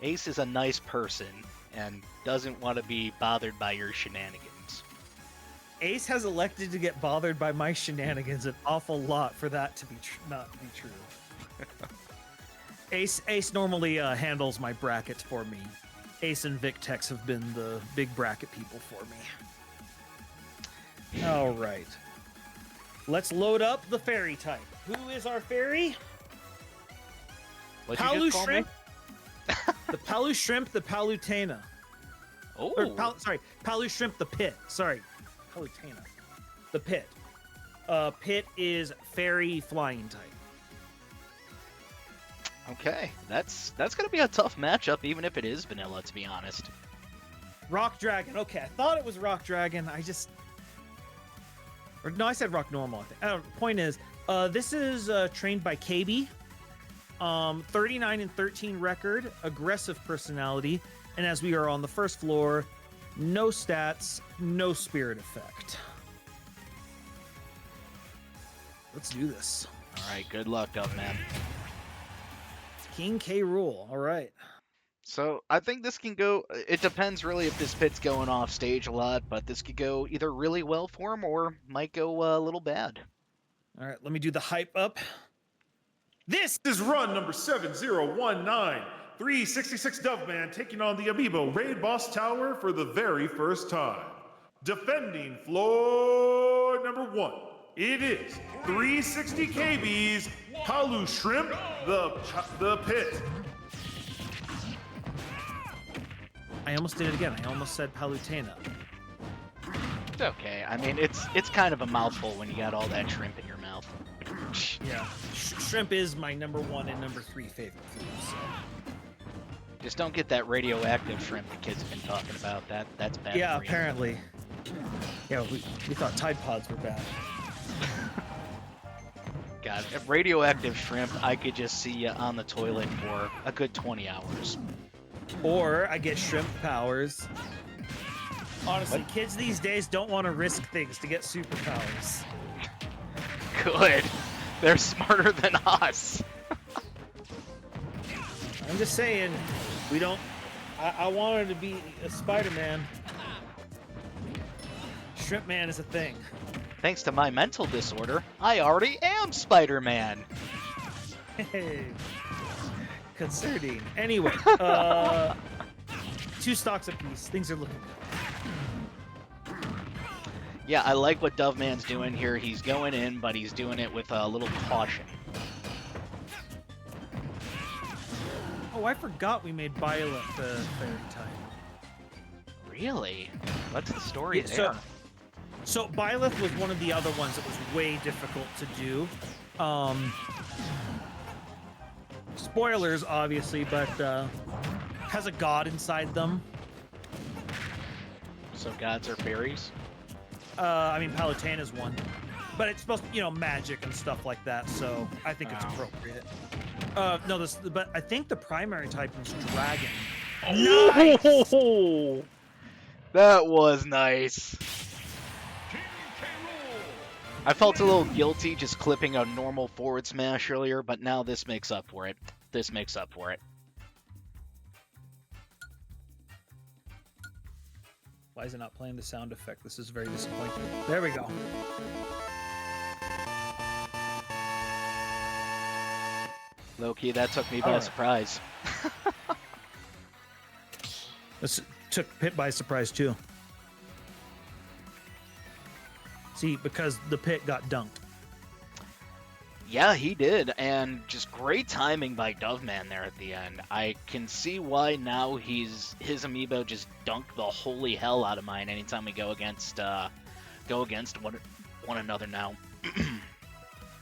Ace is a nice person and doesn't want to be bothered by your shenanigans. Ace has elected to get bothered by my shenanigans an awful lot for that to be not to be true. Ace normally handles my brackets for me. Ace and Victex have been the big bracket people for me. All right. Let's load up the fairy type. Who is our fairy? What'd you Palu just call shrimp. me? The Palu shrimp, the Palutena. Oh. Or Palu shrimp, the pit. Sorry. Palutena. The pit. Pit is fairy flying type. Okay, that's gonna be a tough matchup, even if it is vanilla, to be honest. Rock Dragon. Okay, I thought it was Rock Dragon. No, I said Rock Normal, I think. Point is, this is trained by KB. 39-13 record, aggressive personality, and as we are on the first floor, no stats, no spirit effect. Let's do this. All right, good luck, Duffman. King K. Rool. All right. So I think this can go. It depends really if this pit's going off stage a lot, but this could go either really well for him or might go a little bad. All right, let me do the hype up. This is run number 7019. 366 Doveman taking on the Amiibo Raid Boss Tower for the very first time. Defending floor number 1. It is 360 KB's Palu Shrimp, the Pit. I almost did it again. I almost said Palutena. It's okay. I mean, it's kind of a mouthful when you got all that shrimp in your mouth. Yeah, shrimp is my number 1 and number 3 favorite food. So. Just don't get that radioactive shrimp the kids have been talking about. That's bad. Yeah, for you. apparently. Yeah, we thought Tide Pods were bad. God, if radioactive shrimp, I could just see you on the toilet for a good 20 hours. Or I get shrimp powers. Honestly, kids these days don't want to risk things to get superpowers. Good. They're smarter than us. I'm just saying, we don't... I wanted to be a Spider-Man. Shrimp Man is a thing. Thanks to my mental disorder, I already am Spider-Man. Hey. Concerning. Anyway, 2 stocks apiece. Things are looking good. Yeah, I like what Doveman's doing here. He's going in, but he's doing it with a little caution. Oh, I forgot we made Byleth the fairy type. Really? What's the story Yeah, there? So Byleth was one of the other ones that was way difficult to do. Spoilers, obviously, but has a god inside them. So gods are fairies? I mean, Palutena's one, but it's supposed to, you know, magic and stuff like that. So I think it's Oh. appropriate. No, but I think the primary type is dragon. Oh, that was nice. I felt a little guilty just clipping a normal forward smash earlier, but now this makes up for it. This makes up for it. Why is it not playing the sound effect? This is very disappointing. There we go. Low-key, that took me by Alright. surprise. This took Pit by surprise too. See, because the Pit got dunked. Yeah, he did, and just great timing by Doveman there at the end. I can see why now his amiibo just dunked the holy hell out of mine anytime we go against one another now.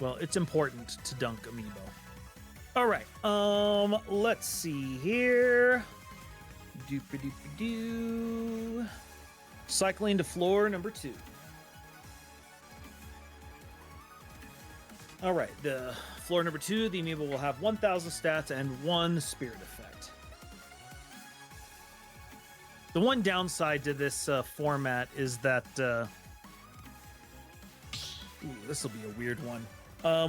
Well, it's important to dunk amiibo. All right. Let's see here. Doop-a-doop-a-doo. Cycling to floor number 2. All right, the floor number 2, the amiibo will have 1,000 stats and 1 spirit effect. The one downside to this format is that this will be a weird one.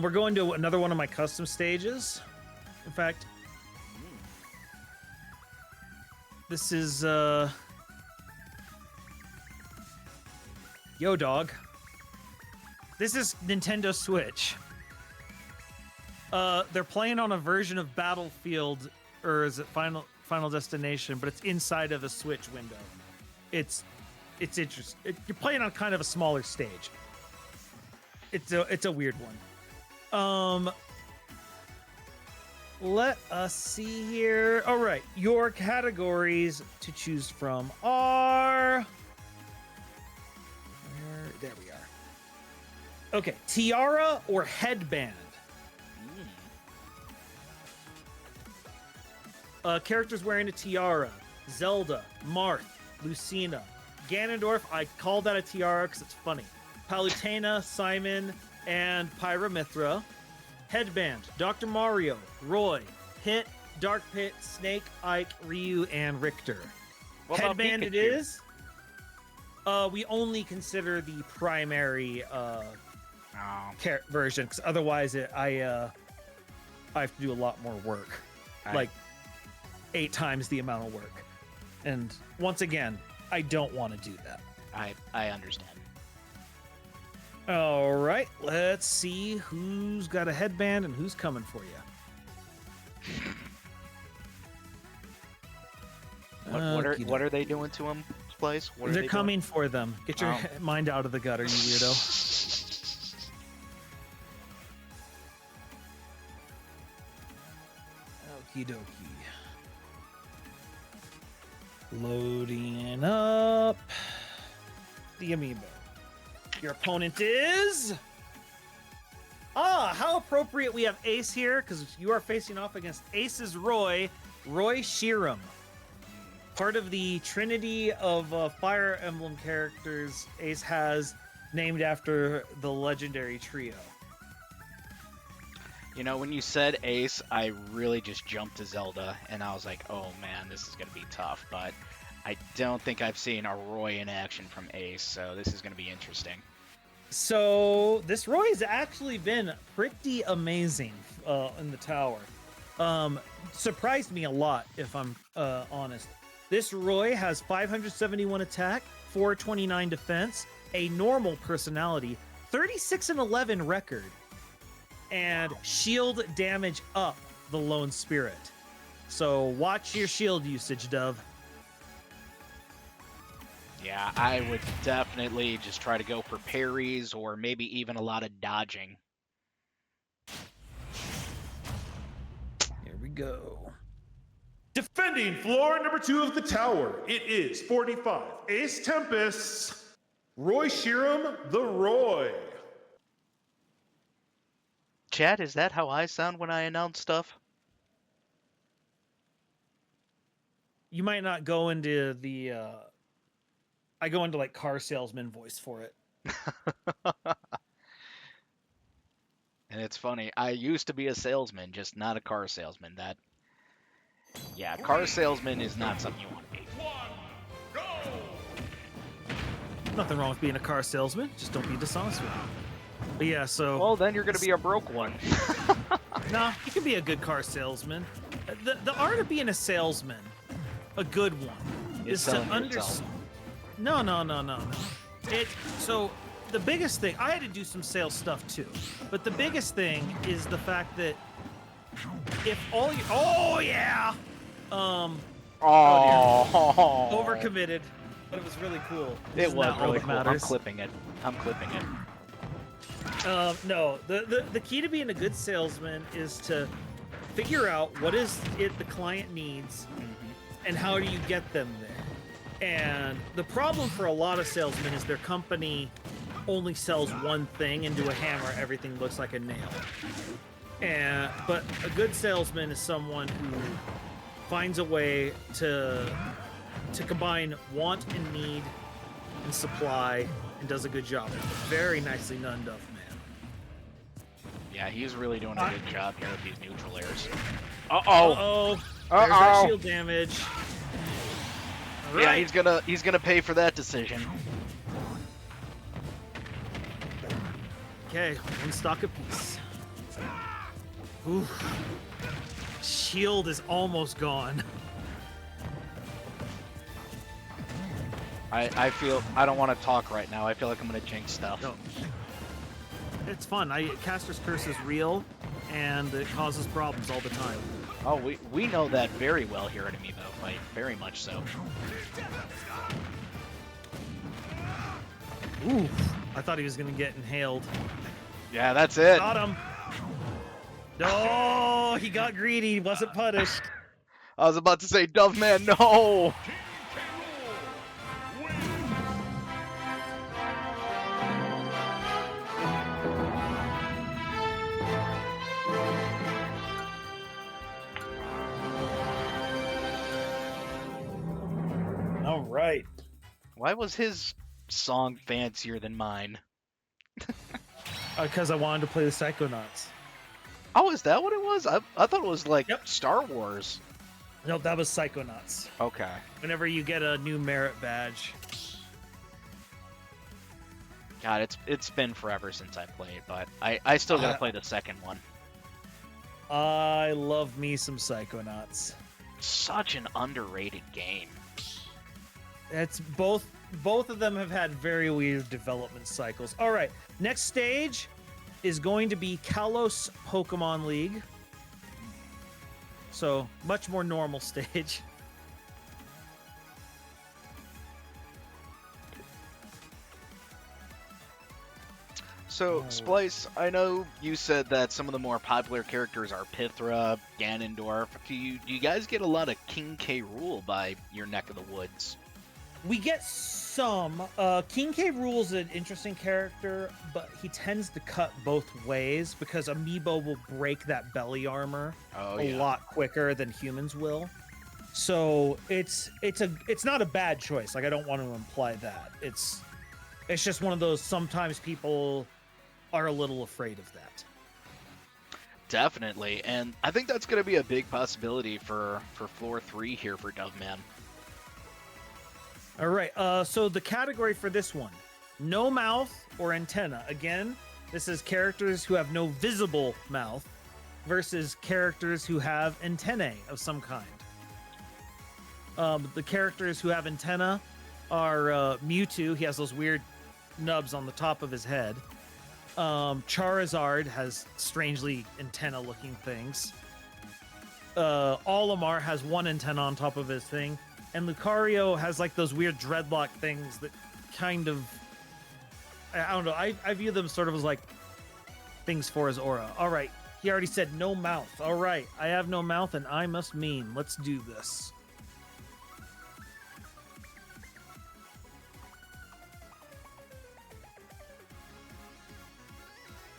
We're going to another one of my custom stages. In fact, this is Yo Dog. This is Nintendo Switch. They're playing on a version of Battlefield, or is it Final Destination? But it's inside of a Switch window. It's interesting. You're playing on kind of a smaller stage. It's a weird one. Let us see here. All right, your categories to choose from are. There we are. Okay, tiara or headband. Characters wearing a tiara: Zelda, Marth, Lucina, Ganondorf. I call that a tiara because it's funny. Palutena, Simon, and Pyramithra. Headband: Dr. Mario, Roy, Hit, Dark Pit, Snake, Ike, Ryu, and Richter. What about Headband it Pikachu? is. We only consider the primary version, because otherwise I have to do a lot more work. Like 8 times the amount of work. And once again, I don't want to do that. I understand. All right, let's see who's got a headband and who's coming for you. What are they doing to him, Splice? What are They're they coming for them. Get your Oh. mind out of the gutter, you weirdo. Okie dokie. Loading up the amiibo. Your opponent is... how appropriate we have Ace here, because you are facing off against Ace's Roy Sheeram. Part of the trinity of Fire Emblem characters Ace has, named after the legendary trio. You know, when you said Ace, I really just jumped to Zelda, and I was like, oh man, this is going to be tough, but I don't think I've seen a Roy in action from Ace, so this is going to be interesting. So this Roy has actually been pretty amazing in the tower. Surprised me a lot, if I'm honest. This Roy has 571 attack, 429 defense, a normal personality, 36 and 11 record, and shield damage up the lone spirit. So watch your shield usage, Dove. Yeah, I would definitely just try to go for parries or maybe even a lot of dodging. Here we go. Defending floor number 2 of the tower, it is 45 Ace Tempest's Roy Sheeram the Roy. Chad, is that how I sound when I announce stuff? You might not go into the I go into like car salesman voice for it. And it's funny, I used to be a salesman, just not a car salesman. Yeah, car salesman is not something you want to be. Nothing wrong with being a car salesman, just don't be dishonest with it. But yeah, so Well, then you're going to be a broke one. nah, you can be a good car salesman. The art of being a salesman, a good one, is to selling understand. yourself. No. So the biggest thing, I had to do some sales stuff too, but the biggest thing is the fact that if all you, oh yeah, Oh, overcommitted, but it was really cool. It Isn't was that all really that cool. I'm matters? clipping it. No, the key to being a good salesman is to figure out what is it the client needs and how do you get them there. And the problem for a lot of salesmen is their company only sells one thing, and to a hammer everything looks like a nail. But a good salesman is someone who finds a way to combine want and need and supply and does a good job. Very nicely done, Duff Man. Yeah, he's really doing a good job here with these neutral airs. Uh-oh. Uh-oh. There's that shield damage. All Yeah, right. he's gonna pay for that decision. Okay, one stock apiece. Oof. Shield is almost gone. I feel I don't want to talk right now. I feel like I'm gonna jinx stuff. No. It's fun. Caster's Curse is real, and it causes problems all the time. Oh, we know that very well here at Amiibofight. Very much so. Ooh, I thought he was gonna get inhaled. Yeah, that's it. Got him. No, he got greedy. He wasn't punished. I was about to say, Dove Man, no! All right. Why was his song fancier than mine? Because I wanted to play the Psychonauts. Oh, is that what it was? I thought it was like Yep. Star Wars. Nope, that was Psychonauts. Okay. Whenever you get a new merit badge. God, it's been forever since I played, but I still gotta play the second one. I love me some Psychonauts. Such an underrated game. It's both of them have had very weird development cycles. All right, next stage is going to be Kalos Pokemon League. So, much more normal stage. So, Splice, I know you said that some of the more popular characters are Pithra, Ganondorf. Do you guys get a lot of King K. Rool by your neck of the woods? We get some. King K. Rool's an interesting character, but he tends to cut both ways because Amiibo will break that belly armor a lot quicker than humans will. So it's not a bad choice. Like, I don't want to imply that. It's just one of those, sometimes people are a little afraid of that. Definitely, and I think that's going to be a big possibility for floor 3 here for Doveman. All right, so the category for this one, no mouth or antenna. Again, this is characters who have no visible mouth versus characters who have antennae of some kind. The characters who have antenna are Mewtwo. He has those weird nubs on the top of his head. Charizard has strangely antenna-looking things. Olimar has one antenna on top of his thing. And Lucario has like those weird dreadlock things that kind of, I don't know, I view them sort of as like things for his aura. All right, he already said no mouth. All right, I have no mouth and I must mean. Let's do this.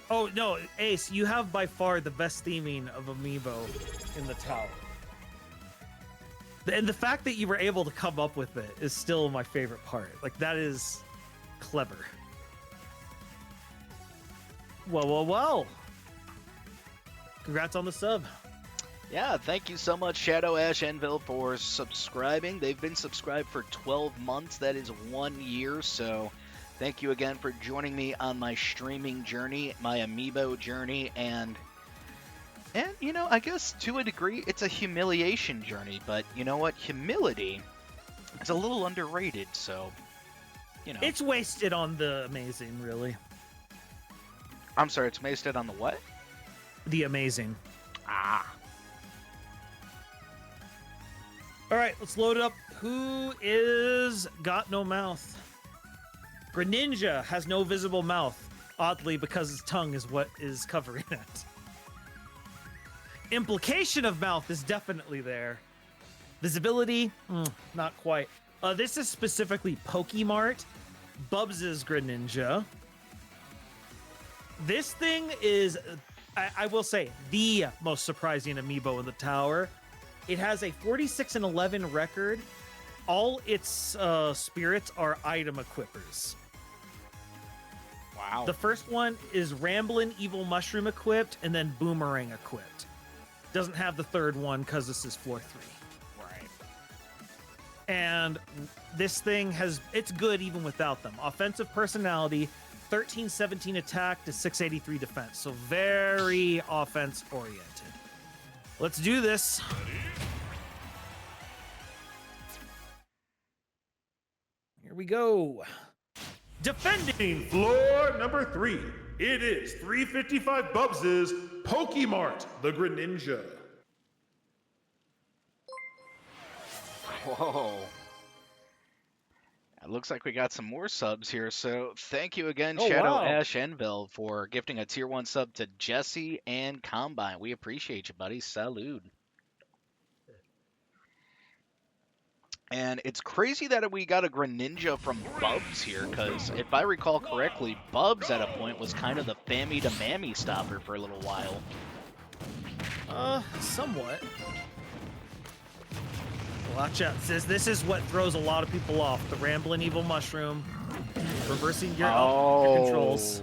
Oh, no, Ace, you have by far the best theming of Amiibo in the tower. And the fact that you were able to come up with it is still my favorite part. Like, that is clever. Well. Congrats on the sub. Yeah, thank you so much, Shadow Ash Envil, for subscribing. They've been subscribed for 12 months. That is 1 year, so thank you again for joining me on my streaming journey, my Amiibo journey, and you know, I guess to a degree, it's a humiliation journey, but you know what? Humility is a little underrated, so, you know. It's wasted on the amazing, really. I'm sorry, it's wasted on the what? The amazing. Ah. All right, let's load it up. Who is got no mouth? Greninja has no visible mouth, oddly, because his tongue is what is covering it. Implication of mouth is definitely there. Visibility, not quite. This is specifically Pokemart, Bubs' Greninja. This thing is, I will say, the most surprising Amiibo in the tower. It has a 46-11 record. All its spirits are item equippers. Wow. The first one is Ramblin' Evil Mushroom equipped, and then Boomerang equipped. Doesn't have the third one because this is floor 3. Right. And this thing it's good even without them. Offensive personality, 1317 attack to 683 defense. So very offense oriented. Let's do this. Here we go. Defending Floor number 3. It is 355 Bubs' Pokemart, the Greninja. Whoa. It looks like we got some more subs here, so thank you again, Oh, Shadow wow. Ash Envil, for gifting a tier 1 sub to Jesse and Combine. We appreciate you, buddy. Salud. And it's crazy that we got a Greninja from Bubs here, because if I recall correctly, Bubs at a point was kind of the Fammy to Mammy stopper for a little while. Somewhat. Watch out. This is what throws a lot of people off. The Ramblin' Evil Mushroom. Reversing your controls.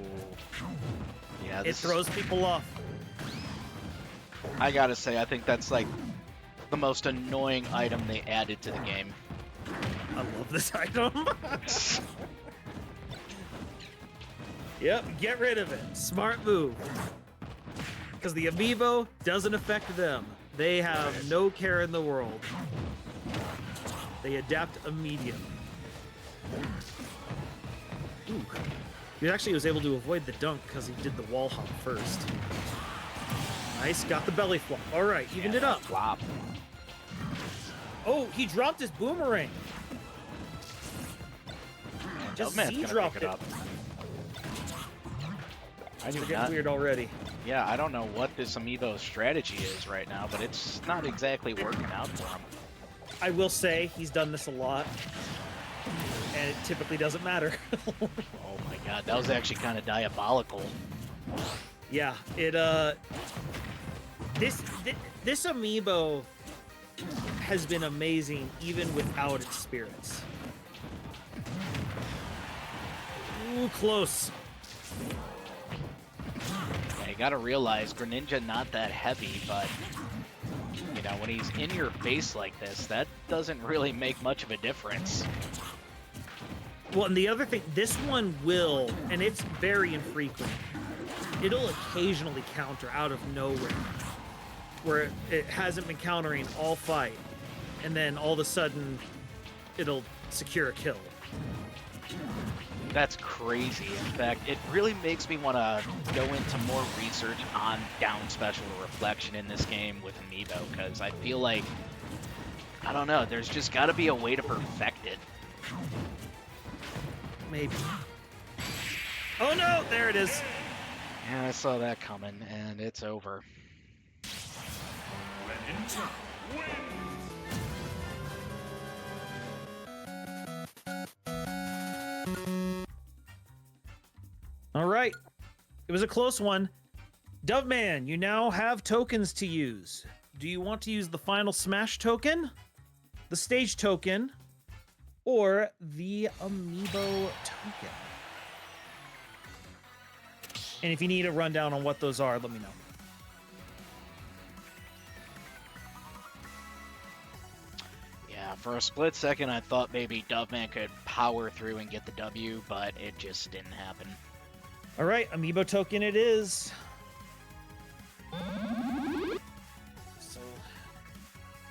Yeah, It throws people off. I gotta say, I think that's like the most annoying item they added to the game. I love this item. Yep, get rid of it. Smart move. Because the Amiibo doesn't affect them. They have no care in the world. They adapt immediately. Ooh. He actually was able to avoid the dunk because he did the wall hop first. Nice, got the belly flop. All right, evened it up. Flop. Oh, he dropped his boomerang. Just Man's Z gonna dropped pick it. it up. I It's do getting not, weird already. yeah, I don't know what this Amiibo strategy is right now, but it's not exactly working out for him. I will say he's done this a lot, and it typically doesn't matter. Oh my god, that was actually kind of diabolical. Yeah, this Amiibo has been amazing even without its spirits. Ooh, close. Yeah, you gotta realize Greninja not that heavy, but you know, when he's in your face like this, that doesn't really make much of a difference. Well, and the other thing, this one will, and it's very infrequent, it'll occasionally counter out of nowhere, where it hasn't been countering all fight, and then all of a sudden, it'll secure a kill. That's crazy. In fact, it really makes me want to go into more research on down special reflection in this game with Amiibo, because I feel like I don't know. There's just got to be a way to perfect it. Maybe. Oh no, there it is. Yeah, I saw that coming, and it's over. Greninja wins. All right. It was a close one. Doveman, you now have tokens to use. Do you want to use the final Smash token, the stage token, or the Amiibo token? And if you need a rundown on what those are, let me know. Yeah, for a split second, I thought maybe Doveman could power through and get the W, but it just didn't happen. All right, Amiibo token it is. So,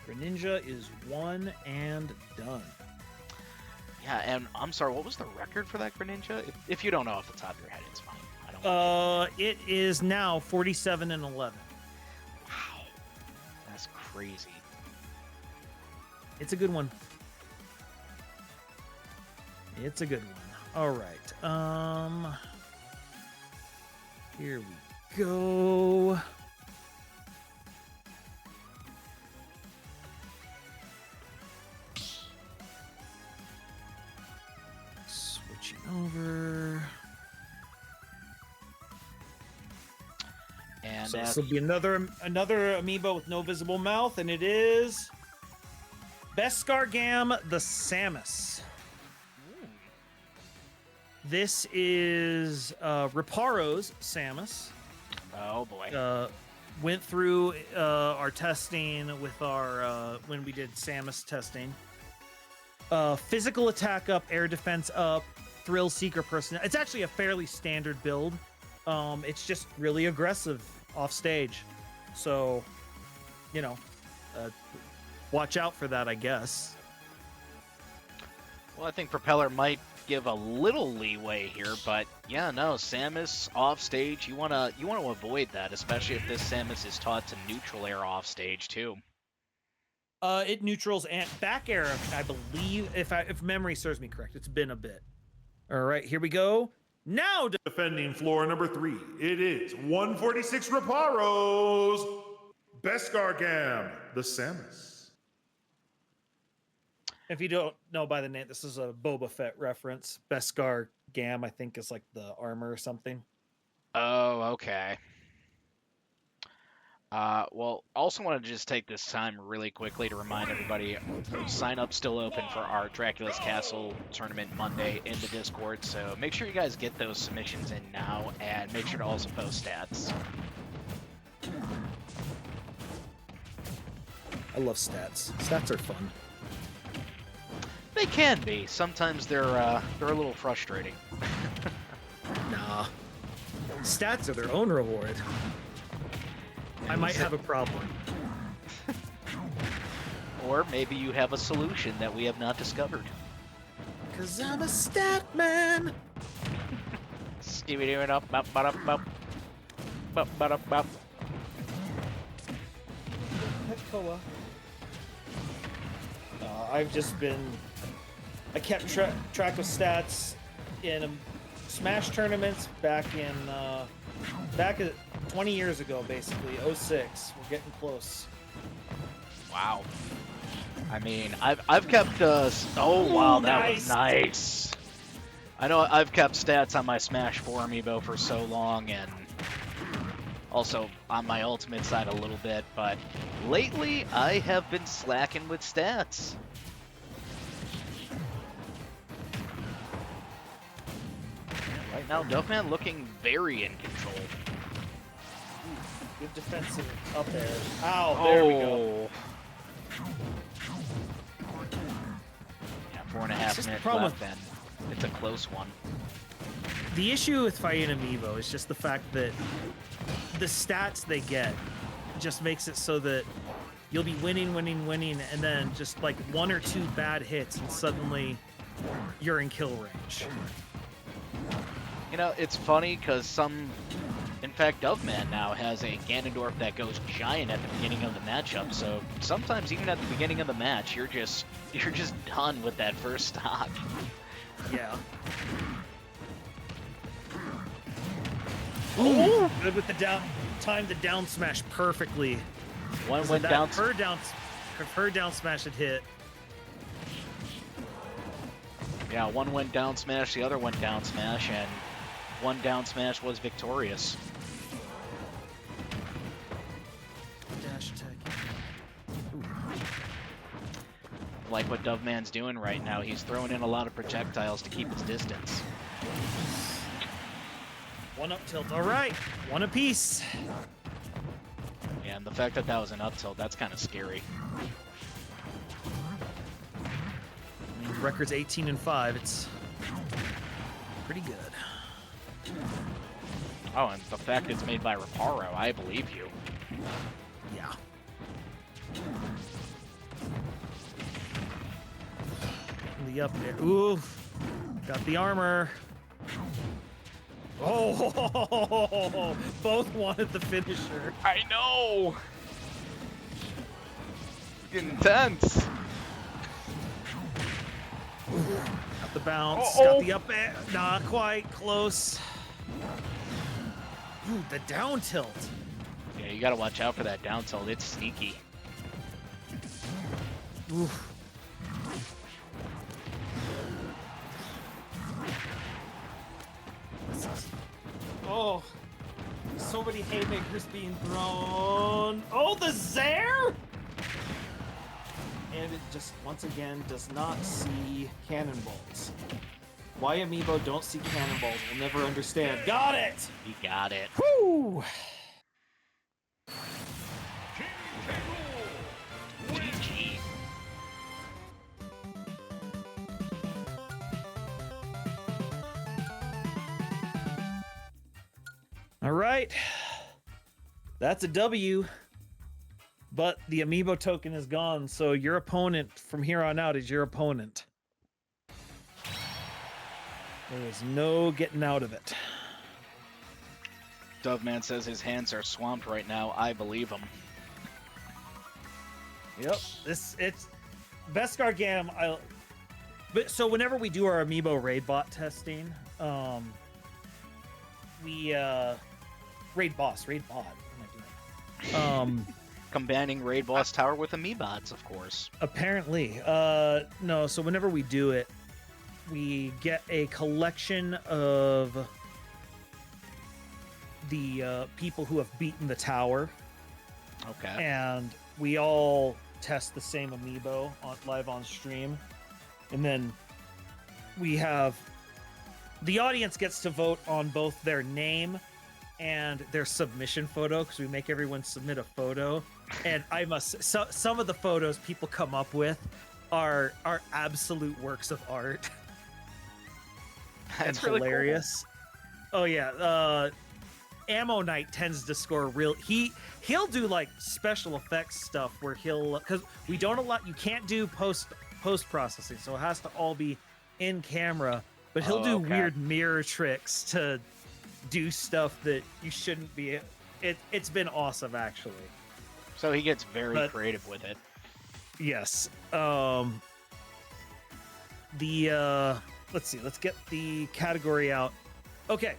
Greninja is one and done. Yeah, and I'm sorry, what was the record for that Greninja? If you don't know off the top of your head, it's fine. I don't. It is now 47 and 11. Wow, that's crazy. It's a good one. It's a good one. All right. Here we go. Switching over. And So this will be another Amiibo with no visible mouth, and it is Bescargam the Samus. This is Reparo's Samus. oh boy. Went through our testing with our when we did Samus testing. Physical attack up, air defense up, thrill seeker person. It's actually a fairly standard build. It's just really aggressive off stage. So, you know, watch out for that, I guess. Well, I think Propeller might give a little leeway here, but yeah, no, Samus off stage, you wanna avoid that, especially if this Samus is taught to neutral air off stage too. It neutrals and back air, I believe, if memory serves me correct. It's been a bit. All right, here we go. Now, Defending floor number 3, it is 146 Reparos, Bescargam, the Samus. if you don't know by the name, this is a Boba Fett reference. Beskar Gam, I think, is like the armor or something. Oh, okay. Well, also want to just take this time really quickly to remind everybody, sign up still open for our Dracula's Castle tournament Monday in the Discord, so make sure you guys get those submissions in now, and make sure to also post stats. I love stats. Stats are fun. They can be. Sometimes they're a little frustrating. Nah. Stats are their own reward. I might have a problem. Or maybe you have a solution that we have not discovered. Cause I'm a stat man. Skibidi up, bop, bop, bop, bop, bop, bop. I've just been. I kept track of stats in Smash tournaments back at 20 years ago, basically 06. We're getting close. Wow. I mean, I've kept oh wow, that was nice. I know I've kept stats on my Smash 4 amiibo for so long, and also on my Ultimate side a little bit, but lately I have been slacking with stats. Right now, Duffman looking very in control. Good defensive up there. Ow, there we go. Yeah, 4.5 minutes left, then. It's a close one. The issue with fighting Amiibo is just the fact that the stats they get just makes it so that you'll be winning, and then just like one or two bad hits, and suddenly you're in kill range. You know, it's funny because some In fact, Doveman now has a Ganondorf that goes giant at the beginning of the matchup, so sometimes even at the beginning of the match, you're just done with that first stock. Yeah. Ooh, good with the down, timed the down smash perfectly. One went down. If her down smash had hit. Yeah, one went down smash, the other went down smash, and one down smash was victorious. Dash attack. Ooh. Like what Doveman's doing right now, he's throwing in a lot of projectiles to keep his distance. One up tilt. All right, one apiece. And the fact that that was an up tilt, that's kind of scary. I mean, the record's 18-5. It's pretty good. Oh, and the fact it's made by Reparo, I believe you. Yeah. The up there. Ooh, got the armor. Oh, both wanted the finisher. I know! Intense! Got the bounce, Uh-oh. got the up air. Not quite, close. Ooh, the down tilt. Yeah, you gotta watch out for that down tilt, it's sneaky. Ooh. Oh, so many haymakers being thrown. Oh, the Zaire! And it just, once again, does not see cannonballs. Why Amiibo don't see cannonballs, we'll never understand. Got it! You got it. Woo! GG. All right. That's a W. But the Amiibo token is gone, so your opponent from here on out is your opponent. There is no getting out of it. Doveman says his hands are swamped right now. I believe him. Yep. It's Beskar Gam. But so whenever we do our Amiibo raid bot testing, we raid bot. What am I doing? Combining Raid Boss Tower with Amiibots, of course. Apparently. No, so whenever we do it, we get a collection of the people who have beaten the tower, Okay. and we all test the same Amiibo live on stream, and then we have the audience gets to vote on both their name and their submission photo, because we make everyone submit a photo. And I must some of the photos people come up with are absolute works of art. That's and really hilarious. Oh yeah, Ammo Knight tends to score real. He'll do like special effects stuff where because we don't allow, you can't do post processing, so it has to all be in camera. But he'll do weird mirror tricks to do stuff that you shouldn't be. It's been awesome, actually. So he gets very creative with it. Yes. Let's see. Let's get the category out. Okay.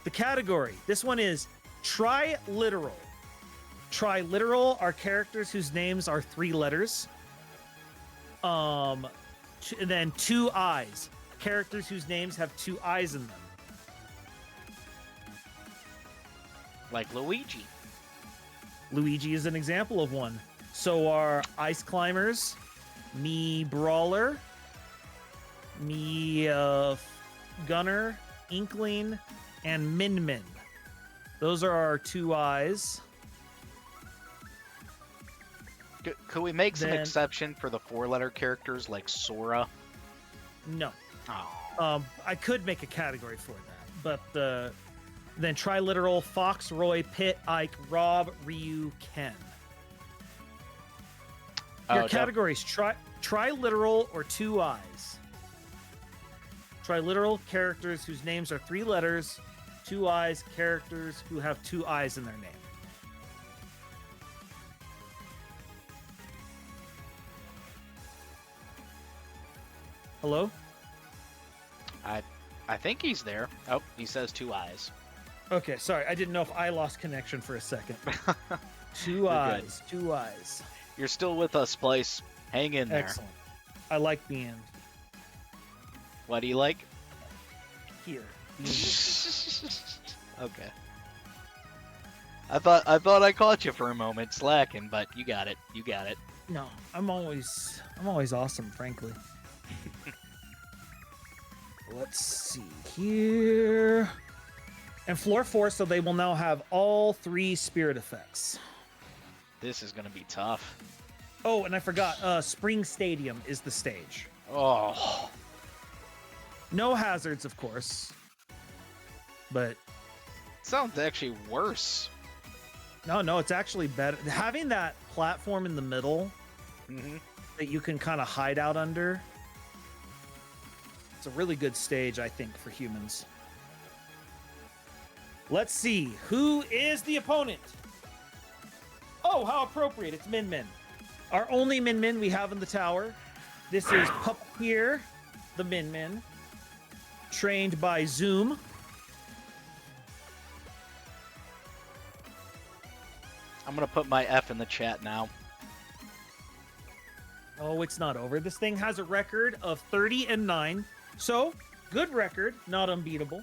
The category. This one is triliteral. Triliteral are characters whose names are 3 letters. And then 2 eyes. Characters whose names have 2 eyes in them. Like Luigi. Luigi is an example of one. So are Ice Climbers, Me Brawler, Me Gunner, Inkling, and Min Min. Those are our 2 eyes. Could we make some exception for the 4-letter characters like Sora? No. Oh. I could make a category for that, but then triliteral: Fox, Roy, Pit, Ike, Rob, Ryu, Ken. Your categories: triliteral or 2 eyes. Triliteral characters whose names are 3 letters, 2 eyes characters who have 2 eyes in their name. Hello? I think he's there. Oh, he says 2 eyes. Okay, sorry. I didn't know if I lost connection for a second. 2 You're eyes. 2 eyes. You're still with us, Splice. Hang in there. Excellent. I like being What do you like? here. Okay. I thought I caught you for a moment slacking, but you got it. You got it. No, I'm always awesome, frankly. Let's see here. And floor 4, so they will now have all 3 spirit effects. This is gonna be tough. Oh, and I forgot, Spring Stadium is the stage. Oh, No hazards, of course. But sounds actually worse. no, it's actually better. Having that platform in the middle Mm-hmm. that you can kind of hide out under. It's a really good stage, I think, for humans. Let's see. Who is the opponent? Oh, how appropriate. It's Min Min. Our only Min Min we have in the tower. This is Puppeteer, the Min Min. Trained by Zoom. I'm gonna put my F in the chat now. Oh, it's not over. This thing has a record of 30-9. So, good record, not unbeatable.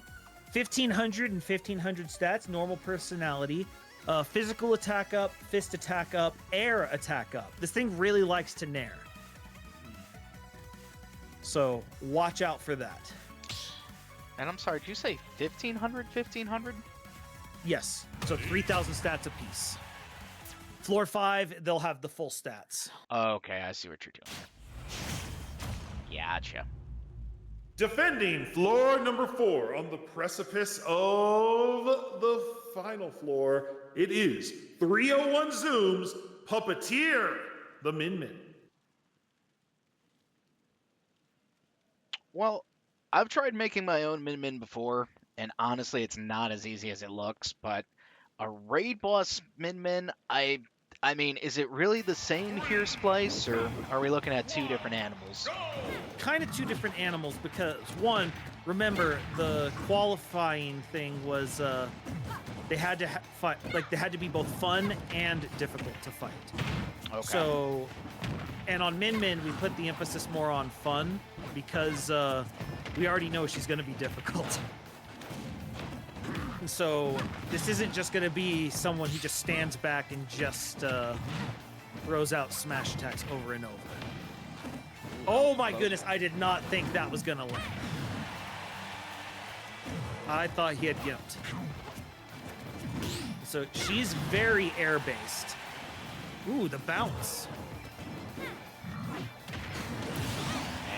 1,500 and 1,500 stats, normal personality, physical attack up, fist attack up, air attack up. This thing really likes to nair. So, watch out for that. And I'm sorry, did you say 1,500? 1,500? Yes, so 3,000 stats apiece. Floor 5, they'll have the full stats. Okay, I see what you're doing. Gotcha. Defending floor number 4 on the precipice of the final floor, it is 301 Zoom's Puppeteer, the Min Min. Well, I've tried making my own Min Min before, and honestly, it's not as easy as it looks, but a raid boss Min Min, I mean, is it really the same here, Splice, or are we looking at 2 different animals? Kind of 2 different animals because, one, remember the qualifying thing was they had to fight, like they had to be both fun and difficult to fight. Okay. So, and on Min Min, we put the emphasis more on fun because we already know she's going to be difficult. So this isn't just going to be someone who just stands back and just throws out smash attacks over and over. Oh my goodness, I did not think that was going to land. I thought he had gimped. So she's very air-based. Ooh, the bounce.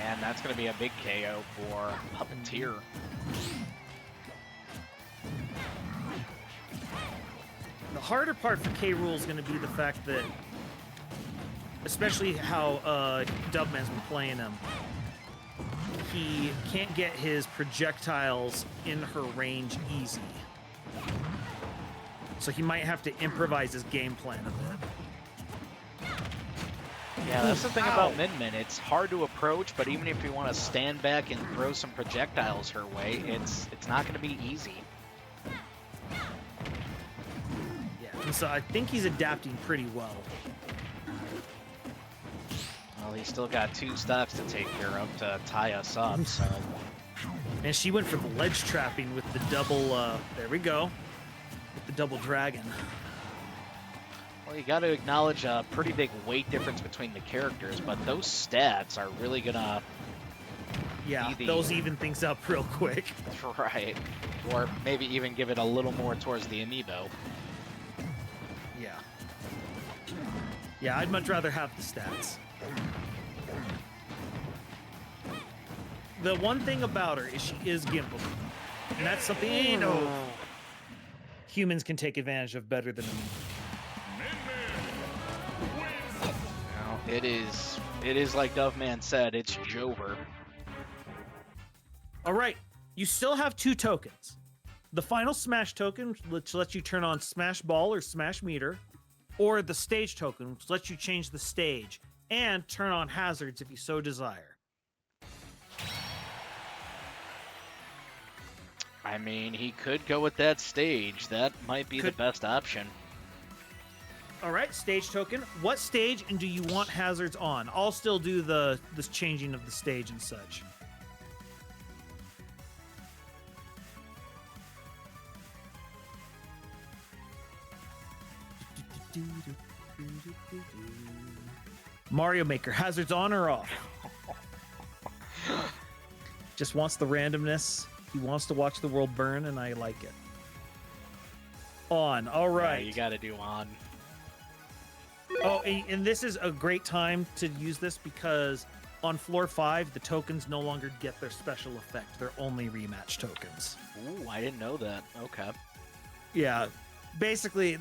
And that's going to be a big KO for Puppeteer. The harder part for K. Rool is going to be the fact that, especially how Dubman's been playing him, he can't get his projectiles in her range easy. So he might have to improvise his game plan a bit. Yeah, that's the thing about Min Min. It's hard to approach, but even if you want to stand back and throw some projectiles her way, it's not going to be easy. And so I think he's adapting pretty well. Well, he's still got 2 stocks to take care of to tie us up, so... And she went for the ledge trapping with the double, there we go. With the double dragon. Well, you got to acknowledge a pretty big weight difference between the characters, but those stats are really gonna... Yeah, those even things up real quick. Right. Or maybe even give it a little more towards the amiibo. Yeah. Yeah, I'd much rather have the stats. The one thing about her is she is gimbal. And that's something, you know, humans can take advantage of better than me. Now, it is like Doveman said, it's Jover. All right, you still have 2 tokens. the final smash token, which lets you turn on smash ball or smash meter, or the stage token, which lets you change the stage and turn on hazards if you so desire. I mean, he could go with that stage. That might be the best option. All right, stage token. What stage and do you want hazards on? I'll still do this changing of the stage and such. Mario Maker, hazards on or off? Just wants the randomness. He wants to watch the world burn, and I like it. On. All right. Yeah, you got to do on. Oh, and this is a great time to use this because on floor 5, the tokens no longer get their special effect. They're only rematch tokens. Ooh, I didn't know that. Okay. Yeah. Basically,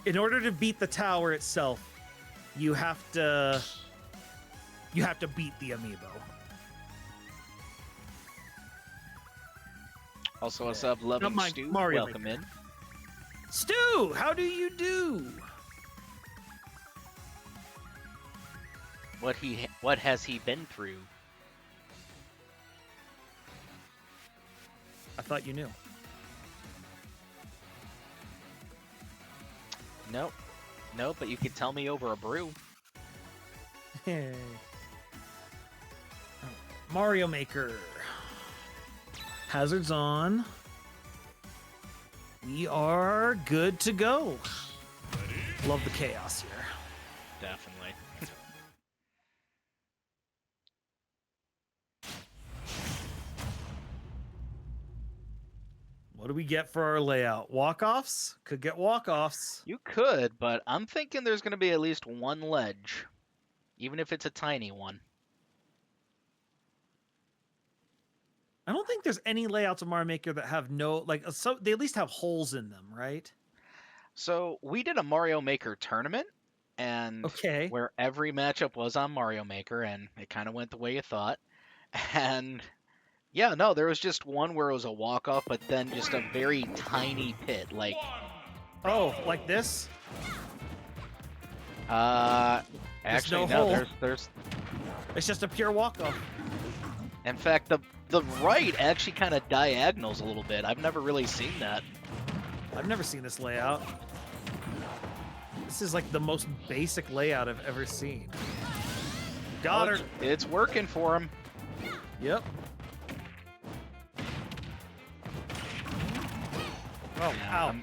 in order to beat the tower itself, you have to beat the amiibo. Also, what's up, Loving Stu? Mario Welcome Maker. in. Stu, how do you do? What has he been through? I thought you knew. Nope. Nope, but you could tell me over a brew. Mario Maker. Hazards on. We are good to go. Love the chaos here. Definitely. What do we get for our layout? Walk-offs? Could get walk-offs. You could, but I'm thinking there's going to be at least one ledge, even if it's a tiny one. I don't think there's any layouts of Mario Maker that have no, like, so they at least have holes in them, right? So we did a Mario Maker tournament, and where every matchup was on Mario Maker, and it kind of went the way you thought. And yeah, no, there was just one where it was a walk-off, but then just a very tiny pit, like... Oh, like this? Actually, no no, hole. there's... It's just a pure walk-off. In fact, the right actually kind of diagonals a little bit. I've never really seen that. I've never seen this layout. This is like the most basic layout I've ever seen. Got her. It's working for him. Yep. Oh, Yeah, ow.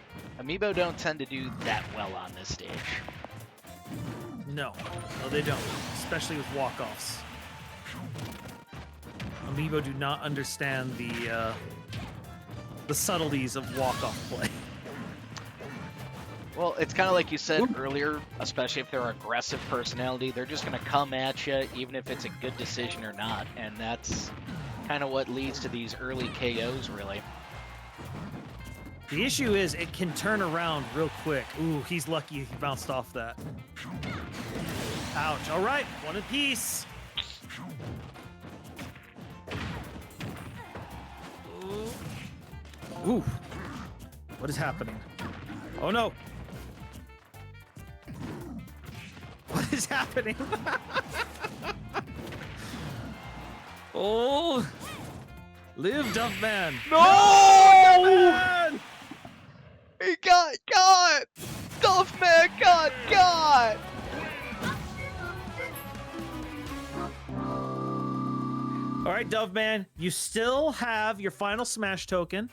Amiibo don't tend to do that well on this stage. No, they don't. Especially with walk-offs. Amiibo do not understand the subtleties of walk-off play. Well, it's kind of like you said earlier, especially if they're aggressive personality, they're just going to come at you, even if it's a good decision or not, and that's kind of what leads to these early KOs, really. The issue is it can turn around real quick. Ooh, he's lucky he bounced off that. Ouch. All right, one apiece. Ooh. What is happening? Oh no. What is happening? Oh. Live, Duffman. No! Duffman! He got Duffman got! All right, Doveman, you still have your final Smash token.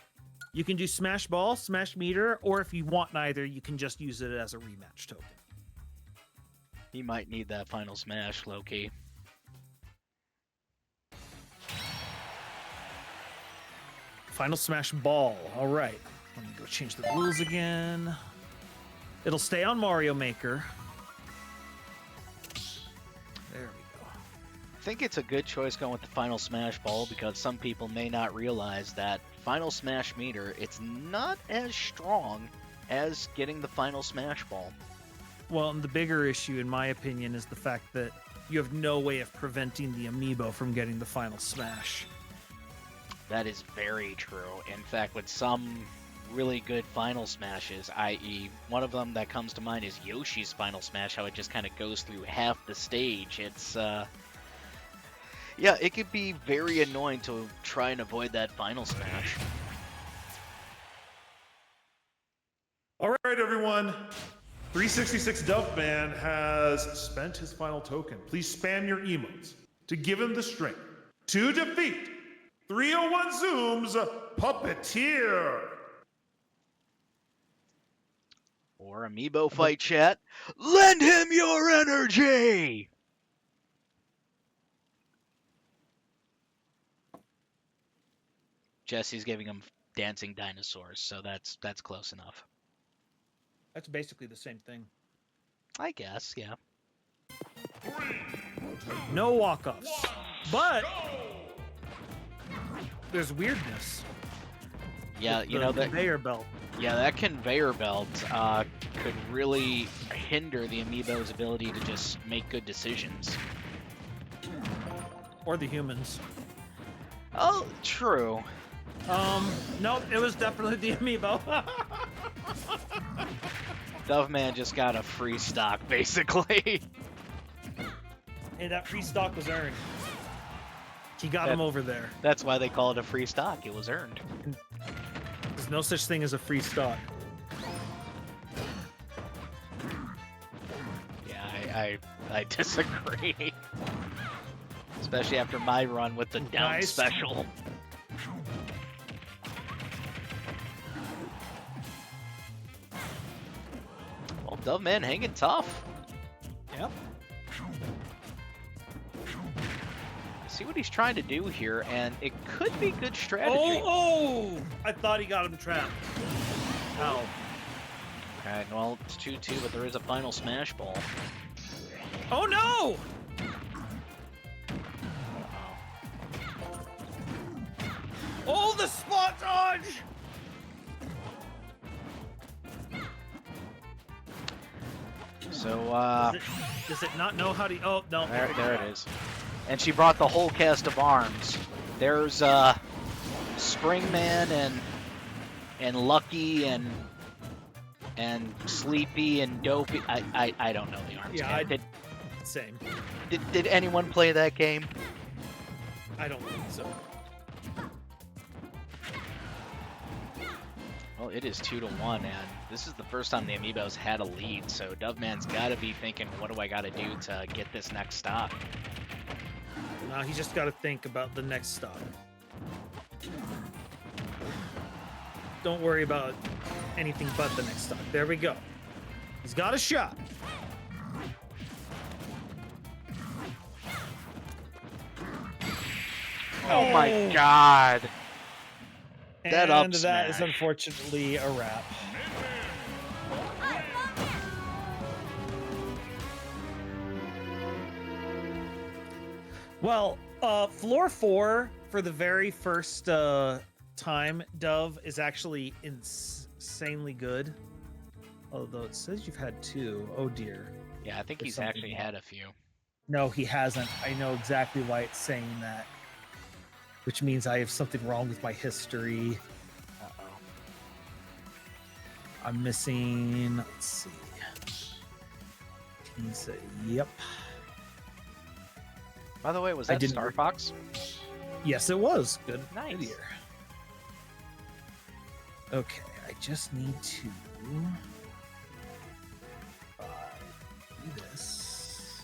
You can do Smash Ball, Smash Meter, or if you want neither, you can just use it as a rematch token. He might need that final smash, low-key. Final Smash Ball. All right. Let me go change the rules again. It'll stay on Mario Maker. There we go. I think it's a good choice going with the Final Smash Ball because some people may not realize that Final Smash Meter, it's not as strong as getting the Final Smash Ball. Well, and the bigger issue, in my opinion, is the fact that you have no way of preventing the amiibo from getting the final smash. That is very true. In fact, with some really good Final Smashes, i.e. one of them that comes to mind is Yoshi's Final Smash, how it just kind of goes through half the stage. It's, yeah, it could be very annoying to try and avoid that Final Smash. All right, everyone. 366 Duffman has spent his final token. Please spam your emotes to give him the strength to defeat 301 Zoom's Puppeteer. Or Amiibofight chat, lend him your energy! Jesse's giving him dancing dinosaurs, so that's close enough. That's basically the same thing. I guess, yeah. No walk-offs. But there's weirdness. Yeah, with you the know that. conveyor belt. Yeah, that conveyor belt could really hinder the Amiibo's ability to just make good decisions. Or the humans. Oh, true. Nope, it was definitely the Amiibo. Doveman just got a free stock, basically. Hey, that free stock was earned. He got him over there. That's why they call it a free stock. It was earned. There's no such thing as a free stock. Yeah, I disagree. Especially after my run with the down Nice. special. Well, Doveman hanging tough. Yep. See what he's trying to do here, and it could be good strategy. Oh! I thought he got him trapped. Ow. Alright, well, it's 2-2, but there is a final smash ball. Oh no! Oh, the spot dodge! So, Does it not know how to... Oh, no. there it is. And she brought the whole cast of arms. There's, Springman and Lucky and Sleepy and Dopey. I don't know the arms. Yeah, Did Same. anyone play that game? I don't think so. Well, it is 2-1, and this is the first time the Amiibos had a lead, so Doveman's got to be thinking, what do I got to do to get this next stop? Now he's just got to think about the next stop. Don't worry about anything but the next stop. There we go. He's got a shot. Oh my god! That And up that is smash. unfortunately a wrap. Well, floor 4 for the very first time, Dove, is actually insanely good. Although it says you've had 2. Oh dear. Yeah, I think There's he's something actually wrong. had a few. No, he hasn't. I know exactly why it's saying that. Which means I have something wrong with my history. Uh-oh. I'm missing. Let's see. He's yep. By the way, was I that didn't Star Fox? Yes, it was. Good. Nice. Good year. Okay, I just need to do this.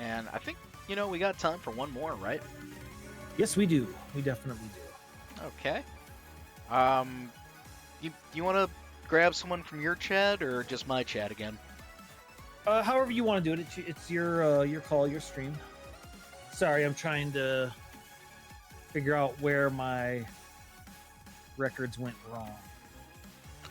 And I think, you know, we got time for one more, right? Yes, we do. We definitely do. Okay. You want to grab someone from your chat or just my chat again? However you want to do it. It's your call, your stream. Sorry, I'm trying to figure out where my records went wrong.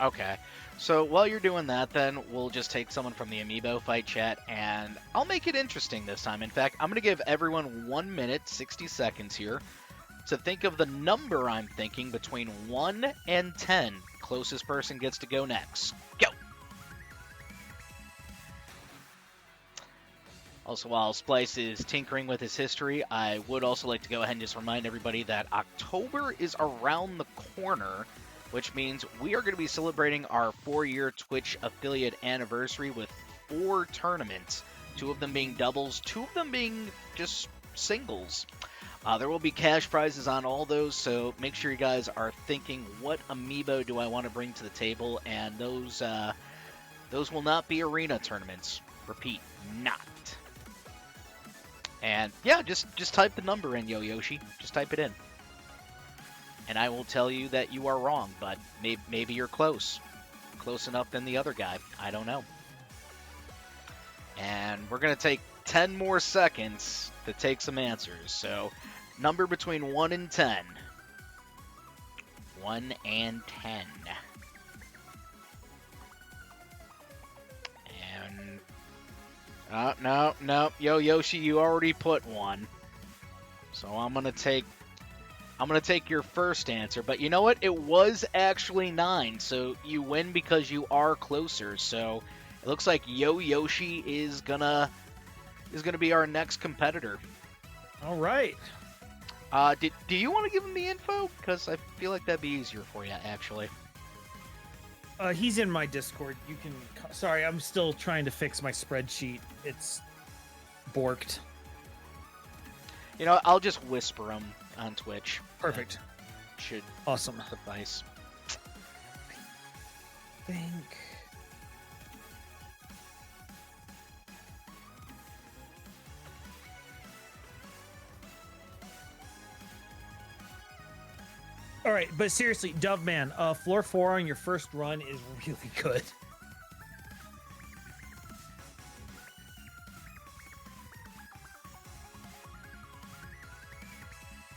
Okay. So while you're doing that, then we'll just take someone from the Amiibofight chat, and I'll make it interesting this time. In fact, I'm going to give everyone 1 minute, 60 seconds here to think of the number I'm thinking between 1 and 10. Closest person gets to go next. Go! Also, while Splice is tinkering with his history, I would also like to go ahead and just remind everybody that October is around the corner, which means we are going to be celebrating our 4-year Twitch affiliate anniversary with 4 tournaments, 2 of them being doubles, 2 of them being just singles. There will be cash prizes on all those, so make sure you guys are thinking, what amiibo do I want to bring to the table? And those will not be arena tournaments. Repeat, not. And yeah, just type the number in, Yo Yoshi. Just type it in. And I will tell you that you are wrong, but maybe you're close. Close enough than the other guy. I don't know. And we're going to take 10 more seconds to take some answers. So, number between 1 and 10. 1 and 10. No. Yo Yoshi, you already put 1. So I'm gonna take your first answer. But you know what? It was actually 9. So you win because you are closer. So it looks like Yo Yoshi is gonna be our next competitor. All right. Do you want to give him the info? Because I feel like that'd be easier for you, actually. He's in my Discord. You can. Sorry, I'm still trying to fix my spreadsheet. It's borked. You know, I'll just whisper him on Twitch. Perfect. That should awesome suffice. I think. All right, but seriously, Dove Man, floor 4 on your first run is really good.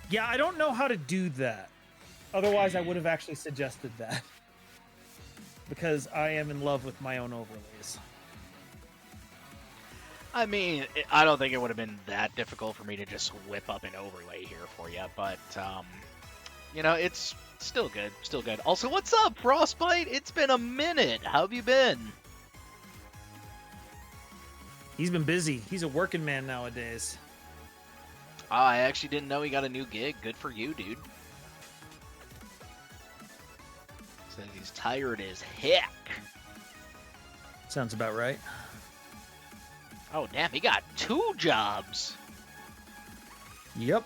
Yeah, I don't know how to do that. Otherwise, I would have actually suggested that. Because I am in love with my own overlays. I mean, I don't think it would have been that difficult for me to just whip up an overlay here for you, but, you know, it's still good. Still good. Also, what's up, Frostbite? It's been a minute. How have you been? He's been busy. He's a working man nowadays. I actually didn't know he got a new gig. Good for you, dude. Says he's tired as heck. Sounds about right. Oh, damn, he got 2 jobs. Yep.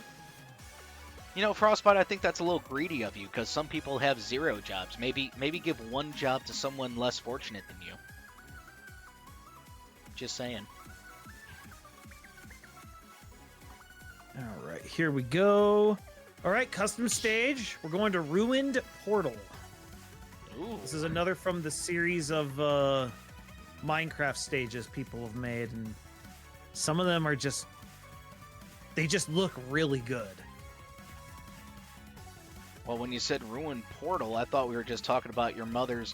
You know, Frostbite, I think that's a little greedy of you, because some people have 0 jobs. Maybe give 1 job to someone less fortunate than you. Just saying. All right, here we go. All right, custom stage. We're going to Ruined Portal. Ooh. This is another from the series of Minecraft stages people have made, and some of them are just... they just look really good. Well, when you said Ruined Portal, I thought we were just talking about your mother's...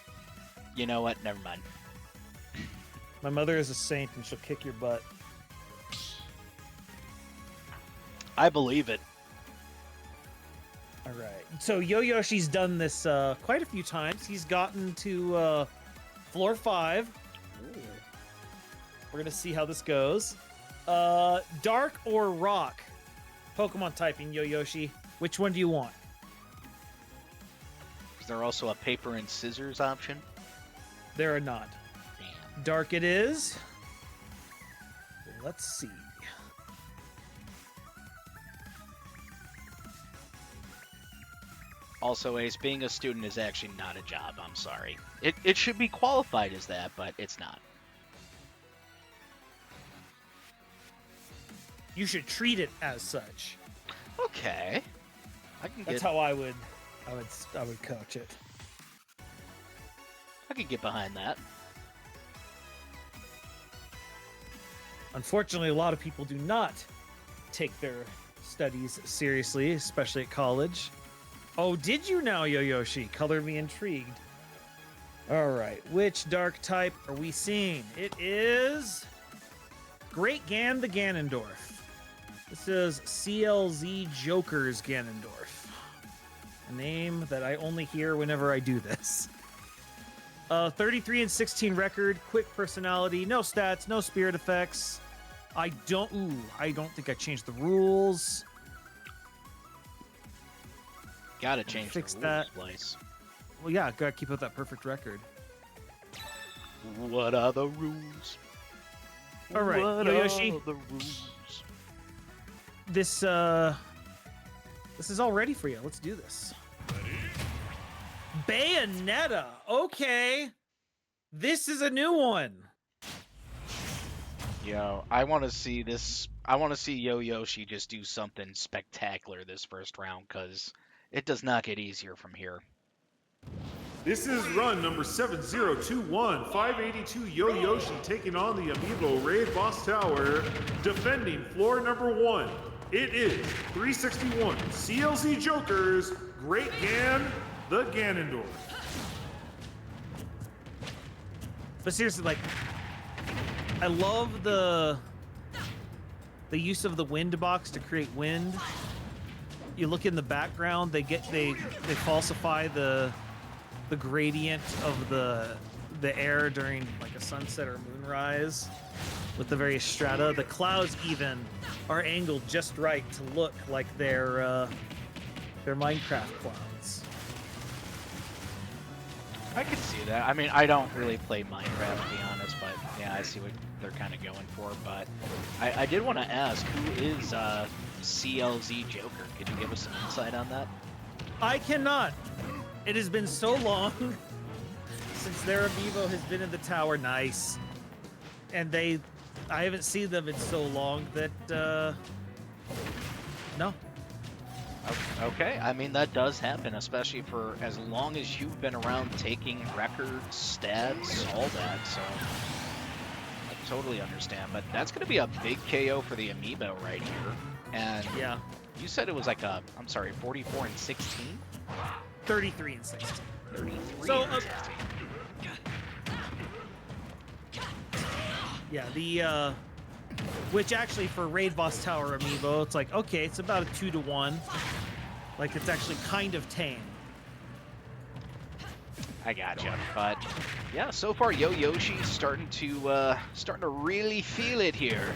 You know what? Never mind. My mother is a saint, and she'll kick your butt. I believe it. All right. So Yo Yoshi's done this quite a few times. He's gotten to floor 5. Ooh. We're going to see how this goes. Dark or rock? Pokemon typing, Yo Yoshi. Which one do you want? Is there also a paper and scissors option? There are not. Damn. Dark it is. Let's see. Also, Ace, being a student is actually not a job. I'm sorry. It should be qualified as that, but it's not. You should treat it as such. Okay. That's how I would coach it. I could get behind that. Unfortunately, a lot of people do not take their studies seriously, especially at college. Oh, did you now, Yo Yoshi? Color me intrigued. All right, which dark type are we seeing? It is Great Gan the Ganondorf. This is CLZ Joker's Ganondorf. A name that I only hear whenever I do this. 33 and 16 record, quick personality, no stats, no spirit effects. I don't think I changed the rules. Gotta change Fix the that. rules, Splice. Well, yeah, gotta keep up that perfect record. What are the rules? All right, What Yo-Yoshi. are the rules? This is all ready for you. Let's do this. Bayonetta. Okay. This is a new one. Yo, I want to see this. I want to see Yo-Yoshi just do something spectacular this first round, because it does not get easier from here. This is run number 7021, 582 Yo-Yoshi taking on the Amiibo Raid Boss Tower, defending floor number 1. It is 361 CLZ Joker's Great Gan, the Ganondorf. But seriously, like, I love the use of the wind box to create wind. You look in the background, they falsify the gradient of the air during like a sunset or moonrise with the various strata. The clouds even are angled just right to look like they're Minecraft clouds. I could see that. I mean, I don't really play Minecraft, to be honest, but yeah, I see what they're kind of going for. But I did want to ask, who is CLZ Joker? Could you give us some insight on that? I cannot. It has been so long since their Amiibo has been in the tower. Nice. And I haven't seen them in so long that, no. Okay, I mean, that does happen, especially for as long as you've been around taking records, stats, all that, so I totally understand. But that's going to be a big KO for the Amiibo right here. And Yeah. you said it was like a, I'm sorry, 44 and 16? 33 and 16. 33 So, and 16. Yeah, which actually for Raid Boss Tower Amiibo, it's like, okay, it's about a 2-to-1. Like, it's actually kind of tame. I gotcha. But yeah, so far Yo-Yoshi's starting to really feel it here.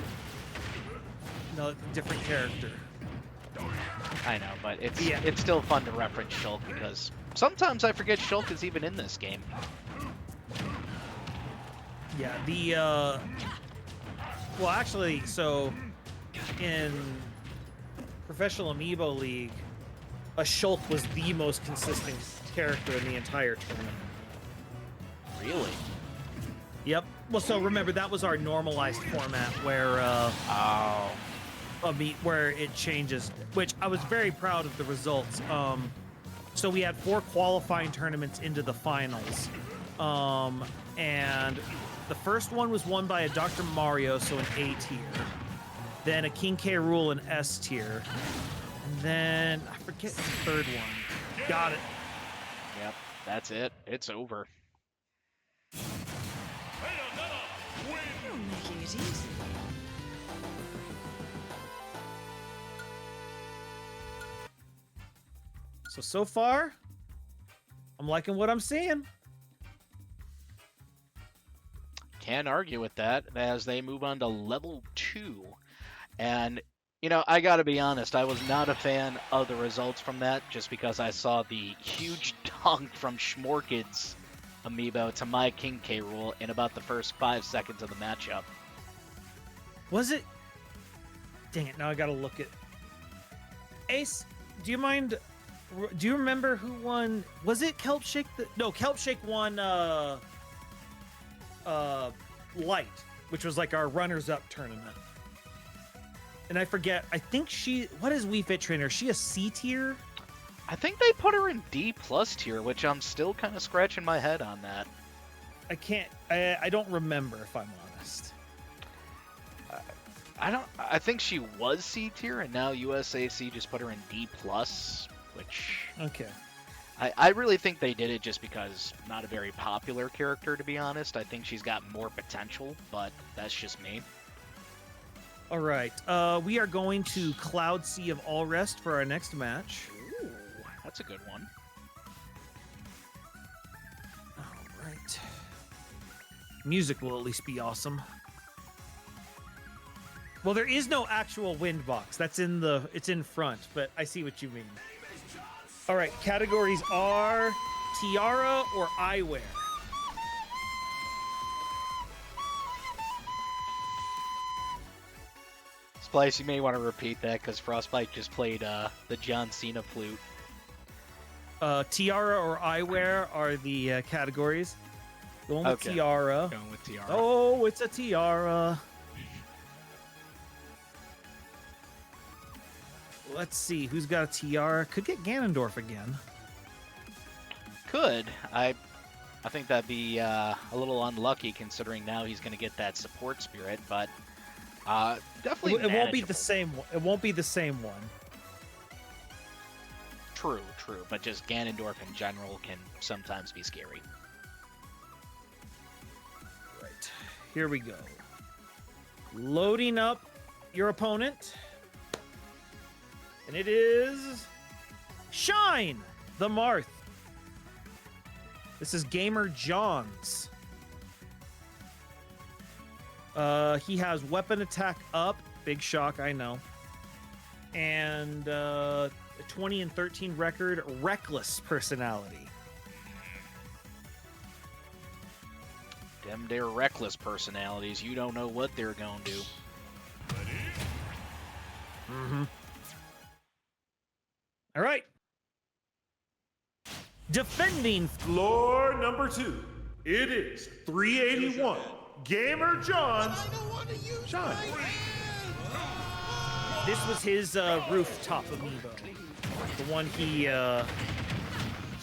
No, different character. I know, but it's Yeah. it's still fun to reference Shulk because sometimes I forget Shulk is even in this game. Yeah, well, actually, so in Professional Amiibo League, a Shulk was the most consistent character in the entire tournament. Really? Yep. Well, so remember, that was our normalized format where Oh. where it changes, which I was very proud of the results. So we had 4 qualifying tournaments into the finals. And the first one was won by a Dr. Mario, so an A tier. Then a King K. Rool, an S tier. And then, I forget the third one. Got it. Yep, that's it. It's over. Making it easy. So far, I'm liking what I'm seeing. Can't argue with that as they move on to level 2. And, you know, I gotta be honest, I was not a fan of the results from that just because I saw the huge dunk from Schmorkid's Amiibo to my King K. Rool in about the first 5 seconds of the matchup. Was it? Dang it, now I gotta look at... Ace, do you mind... Do you remember who won? Was it Kelpshake? No, Kelpshake won Light, which was like our runners-up tournament. And I forget, I think what is Wii Fit Trainer? Is she a C tier? I think they put her in D+ tier, which I'm still kind of scratching my head on that. I don't remember, if I'm honest. I think she was C tier, and now USAC just put her in D+, which... Okay. I really think they did it just because not a very popular character, to be honest. I think she's got more potential, but that's just me. All right. We are going to Cloud Sea of All Rest for our next match. Ooh, that's a good one. All right. Music will at least be awesome. Well, there is no actual wind box. It's in front, but I see what you mean. All right, categories are tiara or eyewear. Splice, you may want to repeat that because Frostbite just played the John Cena flute. Tiara or eyewear are the categories. Going with Okay. tiara. Going with tiara. Oh, it's a tiara. Let's see who's got a tiara. Could get Ganondorf again. Could. I think that'd be a little unlucky considering now he's going to get that support spirit, but definitely It won't be manageable. the same. It won't be the same one. True, but just Ganondorf in general can sometimes be scary. Right. Here we go. Loading up your opponent. And it is Shine the Marth. This is Gamer Johns. He has weapon attack up. Big shock, I know. And a 20 and 13 record. Reckless personality. Them they're reckless personalities. You don't know what they're going to do. Mm-hmm. All right. Defending. Floor number 2. It is 381. Gamer John's Shine. This was his rooftop amiibo. The one he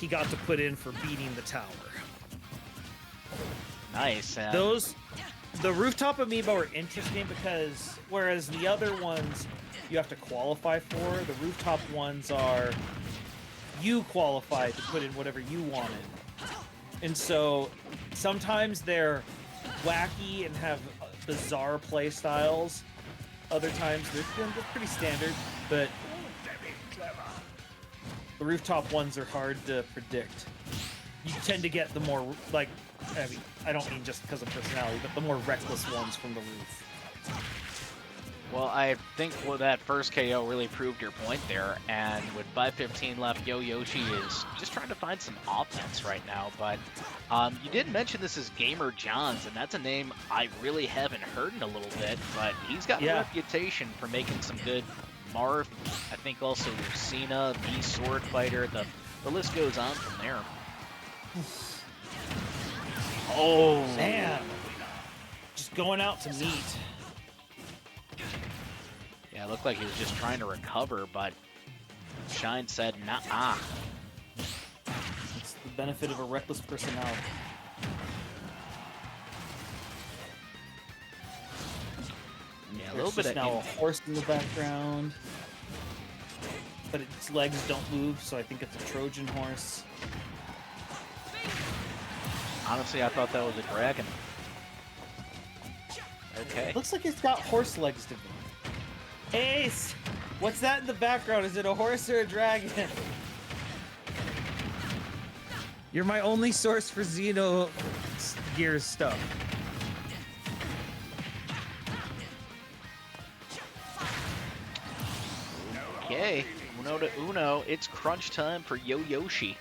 got to put in for beating the tower. Nice. The rooftop amiibo are interesting because whereas the other ones you have to qualify for, the rooftop ones are you qualify to put in whatever you wanted. And so sometimes they're wacky and have bizarre play styles. Other times they're pretty standard, but the rooftop ones are hard to predict. You tend to get the more, like, I mean, I don't mean just because of personality, but the more reckless ones from the roof. Well, I think that first KO really proved your point there, and with 5:15 left, Yoshi is just trying to find some offense right now, but you did mention this is Gamer Johns, and that's a name I really haven't heard in a little bit, but he's got a reputation for making some good Marth, I think also Lucina, the Sword Fighter, the list goes on from there. Oh, man. Just going out to meet. Yeah, it looked like he was just trying to recover, but Shine said, nah. It's the benefit of a reckless personality. Yeah, a little bit of now a horse in the background, but its legs don't move, so I think it's a Trojan horse. Honestly, I thought that was a dragon. Okay. Looks like it's got horse legs to me. Ace! What's that in the background? Is it a horse or a dragon? You're my only source for Xenogears stuff. Okay, uno to uno. It's crunch time for Yoshi.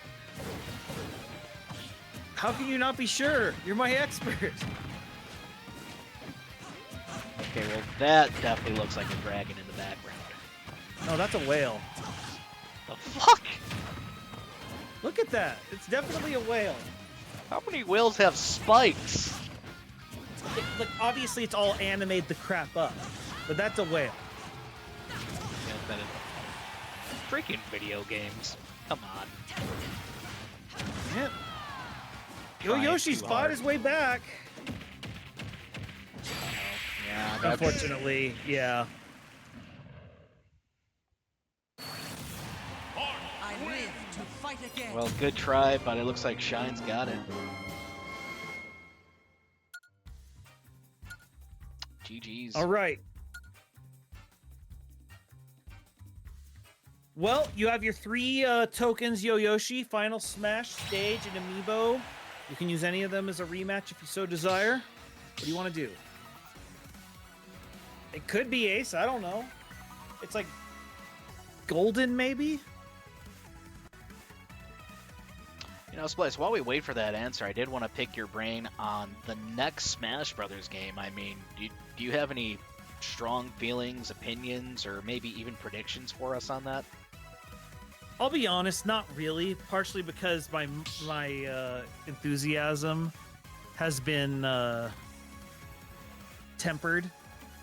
How can you not be sure? You're my expert. Okay, well, that definitely looks like a dragon in the background. No, that's a whale. The fuck? Look at that. It's definitely a whale. How many whales have spikes? Like, obviously, it's all animated the crap up, but that's a whale. Yeah, that is freaking video games. Come on. Yep. Trying Yoshi's too fought hard. his way back. Yeah, that's... Unfortunately, yeah. I live to fight again. Well, good try, but it looks like Shine's got it. GG's. All right. Well, you have your 3 tokens, Yoshi, Final Smash, Stage, and Amiibo. You can use any of them as a rematch if you so desire. What do you want to do? It could be Ace. I don't know. It's like Golden, maybe? You know, Splice, while we wait for that answer, I did want to pick your brain on the next Smash Brothers game. I mean, do you have any strong feelings, opinions, or maybe even predictions for us on that? I'll be honest, not really. Partially because my enthusiasm has been tempered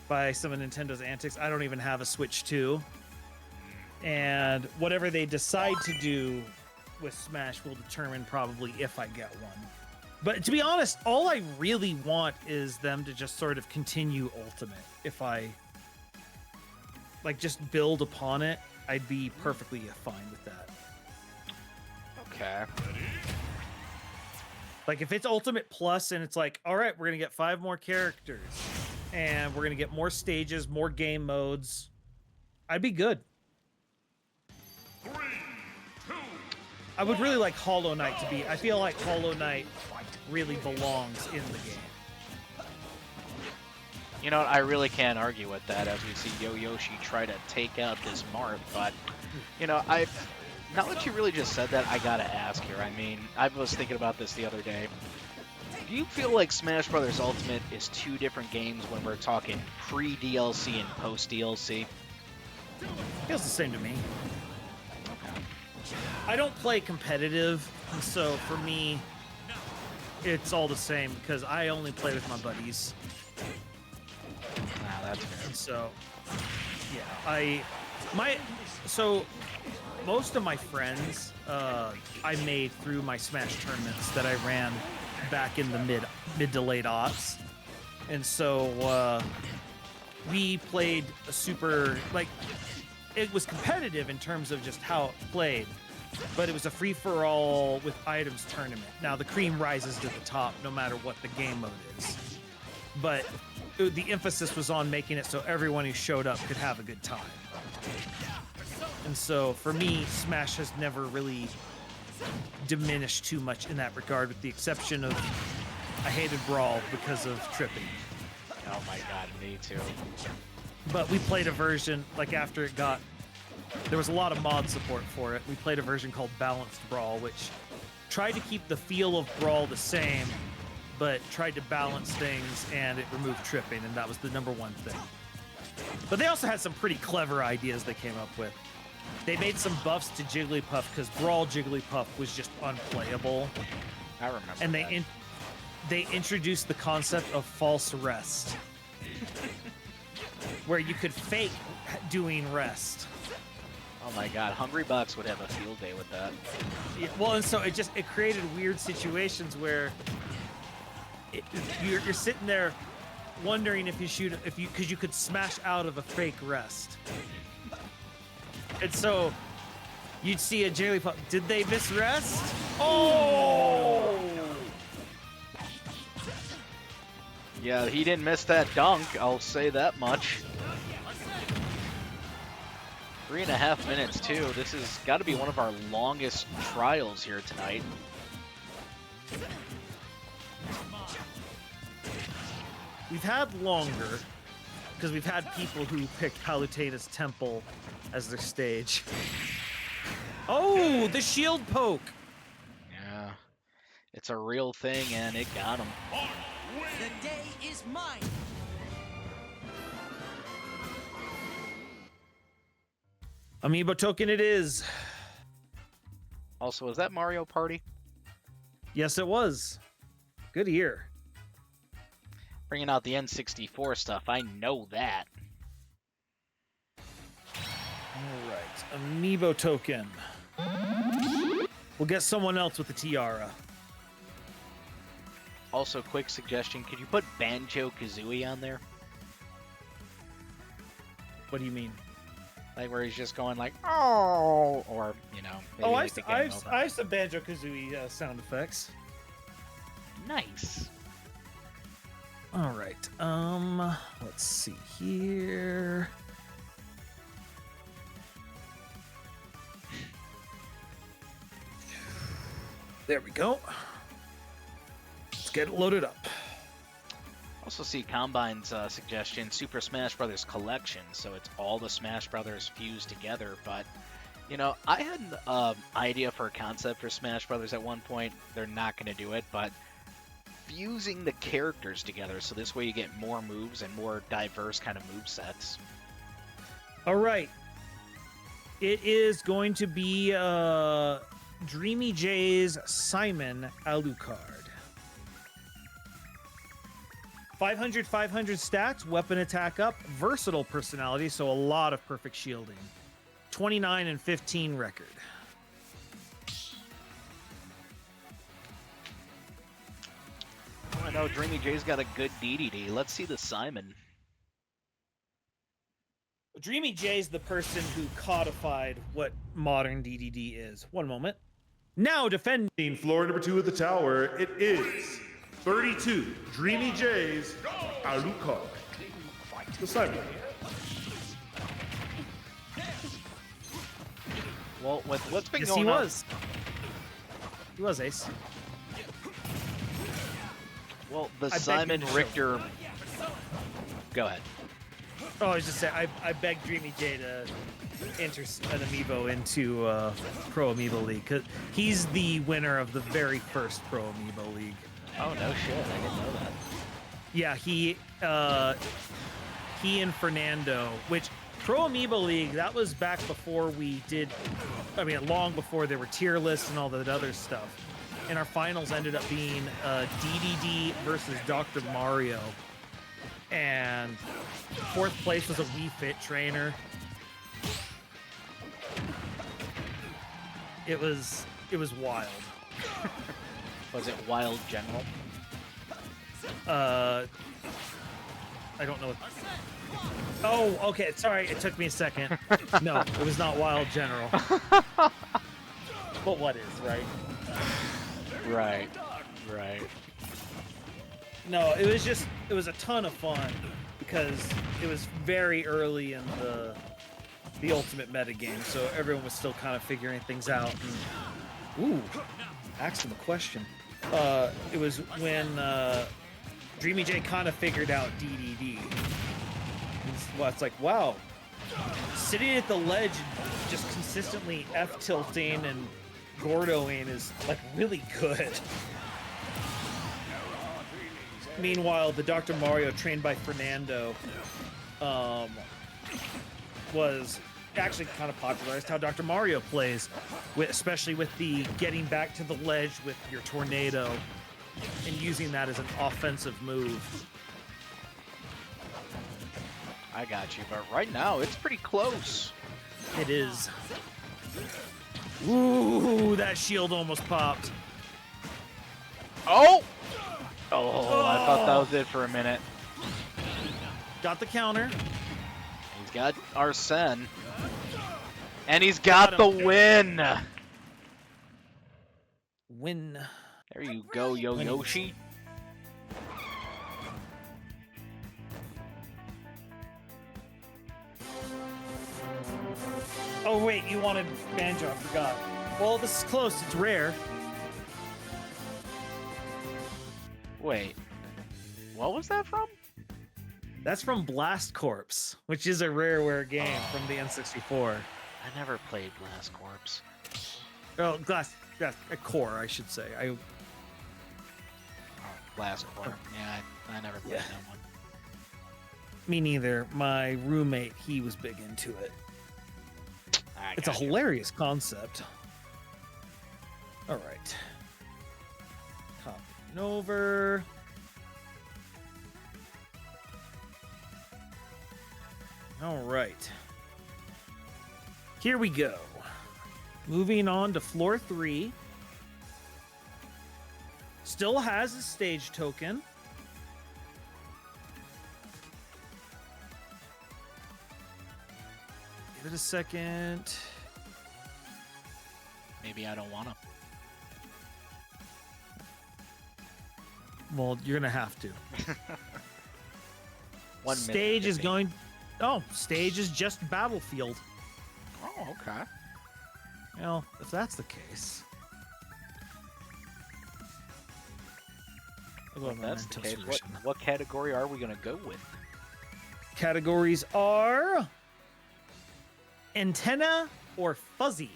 by some of Nintendo's antics. I don't even have a Switch 2. And whatever they decide to do with Smash will determine probably if I get one. But to be honest, all I really want is them to just sort of continue Ultimate. If I like just build upon it, I'd be perfectly fine with that. Okay. Like if it's Ultimate Plus and it's like, all right, we're gonna get 5 more characters and we're gonna get more stages, more game modes, I'd be good. 3, 2, I would really like Hollow Knight to be. I feel like Hollow Knight really belongs in the game. You know, I really can't argue with that as we see Yoshi try to take out this Marth, but, you know, now that you really just said that, I gotta ask here. I mean, I was thinking about this the other day. Do you feel like Smash Brothers Ultimate is 2 different games when we're talking pre-DLC and post-DLC? Feels the same to me. I don't play competitive, and so for me, it's all the same because I only play with my buddies. Nah, that's fair. And so, yeah, so most of my friends I made through my Smash tournaments that I ran back in the mid to late aughts, and so we played a super, like, it was competitive in terms of just how it played, but it was a free-for-all with items tournament. Now the cream rises to the top no matter what the game mode is, but the emphasis was on making it so everyone who showed up could have a good time. And so for me, Smash has never really diminished too much in that regard, with the exception of I hated Brawl because of tripping. Oh my god, me too. But we played a version, like after it got, there was a lot of mod support for it. We played a version called Balanced Brawl, which tried to keep the feel of Brawl the same, but tried to balance things, and it removed tripping, and that was the #1 thing. But they also had some pretty clever ideas they came up with. They made some buffs to Jigglypuff because Brawl Jigglypuff was just unplayable. I remember And that. they introduced the concept of false rest, where you could fake doing rest. Oh my god, Hungry Bucks would have a field day with that. Yeah, well, and so it created weird situations where you're sitting there wondering because you could smash out of a fake rest. And so you'd see a Jigglypuff. Did they miss rest? Oh! Yeah, he didn't miss that dunk, I'll say that much. 3.5 minutes too. This has got to be one of our longest trials here tonight. We've had longer because we've had people who picked Palutena's Temple as their stage. Oh, the shield poke! Yeah, it's a real thing and it got him. The day is mine. Amiibo token it is. Also, was that Mario Party? Yes, it was. Good ear. Bringing out the N64 stuff, I know that. All right, Amiibo token. We'll get someone else with the tiara. Also, quick suggestion, could you put Banjo-Kazooie on there? What do you mean? Like where he's just going like, oh, or, you know. Maybe like the game over. I have some Banjo-Kazooie sound effects. Nice. All right, let's see here. There we go. Let's get it loaded up. also see Combine's suggestion, Super Smash Brothers Collection, so it's all the Smash Brothers fused together. But, you know, I had an idea for a concept for Smash Brothers at one point. They're not going to do it, but fusing the characters together, so this way you get more moves and more diverse kind of move sets. All right. It is going to be Dreamy J's Simon Alucard. 500 stats, weapon attack up, versatile personality, so a lot of perfect shielding. 29 and 15 record. Oh, I know Dreamy J's got a good DDD. Let's see the Simon. Dreamy J's the person who codified what modern DDD is. One moment. Now defending. Floor number 2 of the tower, it is 32, Dreamy J's Alucard. The Simon. Well, with what's been Yes, going he on... was. He was, Ace. Well, the I beg Simon you to show. Richter... Go ahead. Oh, I was just saying, I begged Dreamy J to enter an amiibo into Pro Amiibo League, because he's the winner of the very first Pro Amiibo League. Oh, no shit. I didn't know that. Yeah, he and Fernando, which Pro Amiibo League, that was back before we did, I mean, long before there were tier lists and all that other stuff. And our finals ended up being DDD versus Dr. Mario. And fourth place was a Wii Fit trainer. It was wild. Was it Wild General? I don't know what... Oh, okay. Sorry, it took me a second. No, it was not Wild General. But what is, right? Right. No, it was a ton of fun because it was very early in the Ultimate metagame, so everyone was still kind of figuring things out. And, ooh, asked him a question. It was when Dreamy J kind of figured out DDD. It's like, wow, sitting at the ledge and just consistently F-tilting and Gordoing is like really good. Meanwhile, the Dr. Mario trained by Fernando was actually kind of popularized how Dr. Mario plays, especially with the getting back to the ledge with your tornado and using that as an offensive move. I got you, but right now it's pretty close. It is. Ooh, that shield almost popped. Oh! Oh, I thought that was it for a minute. Got the counter. He's got Arsene. And he's got the win! Win. There you go, Yoshi. Oh wait, you wanted Banjo, I forgot. Well, this is close, it's rare. Wait. What was that from? That's from Blast Corps, which is a rareware game from the N64. I never played Blast Corps. Oh, a core, I should say. Oh, Blast Corps. Yeah, I never played that one. Me neither. My roommate, he was big into it. It's a hilarious concept. All right. Copying over. All right. Here we go. Moving on to floor 3. Still has a stage token. Give it a second. Maybe I don't want to. Well, you're gonna have to. 1 minute. Stage is going. Oh, stage is just Battlefield. Oh, okay. Well, if that's the case, Well, If that's the Mementos case, version. what category are we gonna go with? Categories are antenna or fuzzy.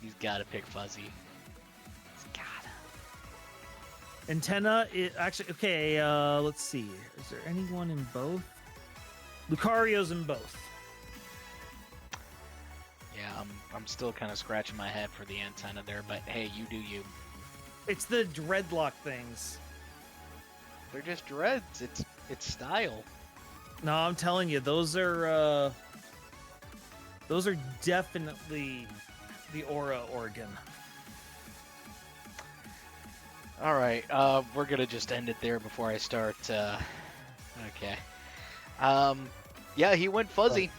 He's gotta pick Fuzzy. He's gotta. Antenna, actually, okay, let's see. Is there anyone in both? Lucario's in both. Yeah, I'm still kind of scratching my head for the antenna there, but hey, you do you. It's the dreadlock things. They're just dreads. It's style. No, I'm telling you, those are definitely the Aura organ. All right, we're gonna just end it there before I start. Okay. Yeah, he went Fuzzy.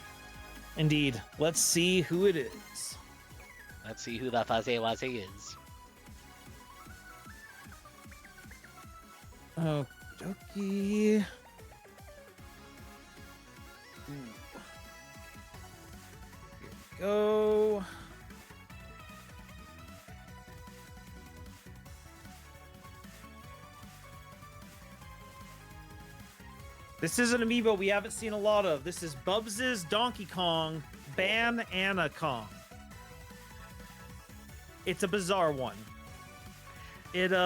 Indeed. Let's see who it is. Let's see who the Fuzzy Wuzzy is. Oh, dokey. Here we go. This is an amiibo we haven't seen a lot of. This is Bubs's Donkey Kong Banana Kong. It's a bizarre one. It's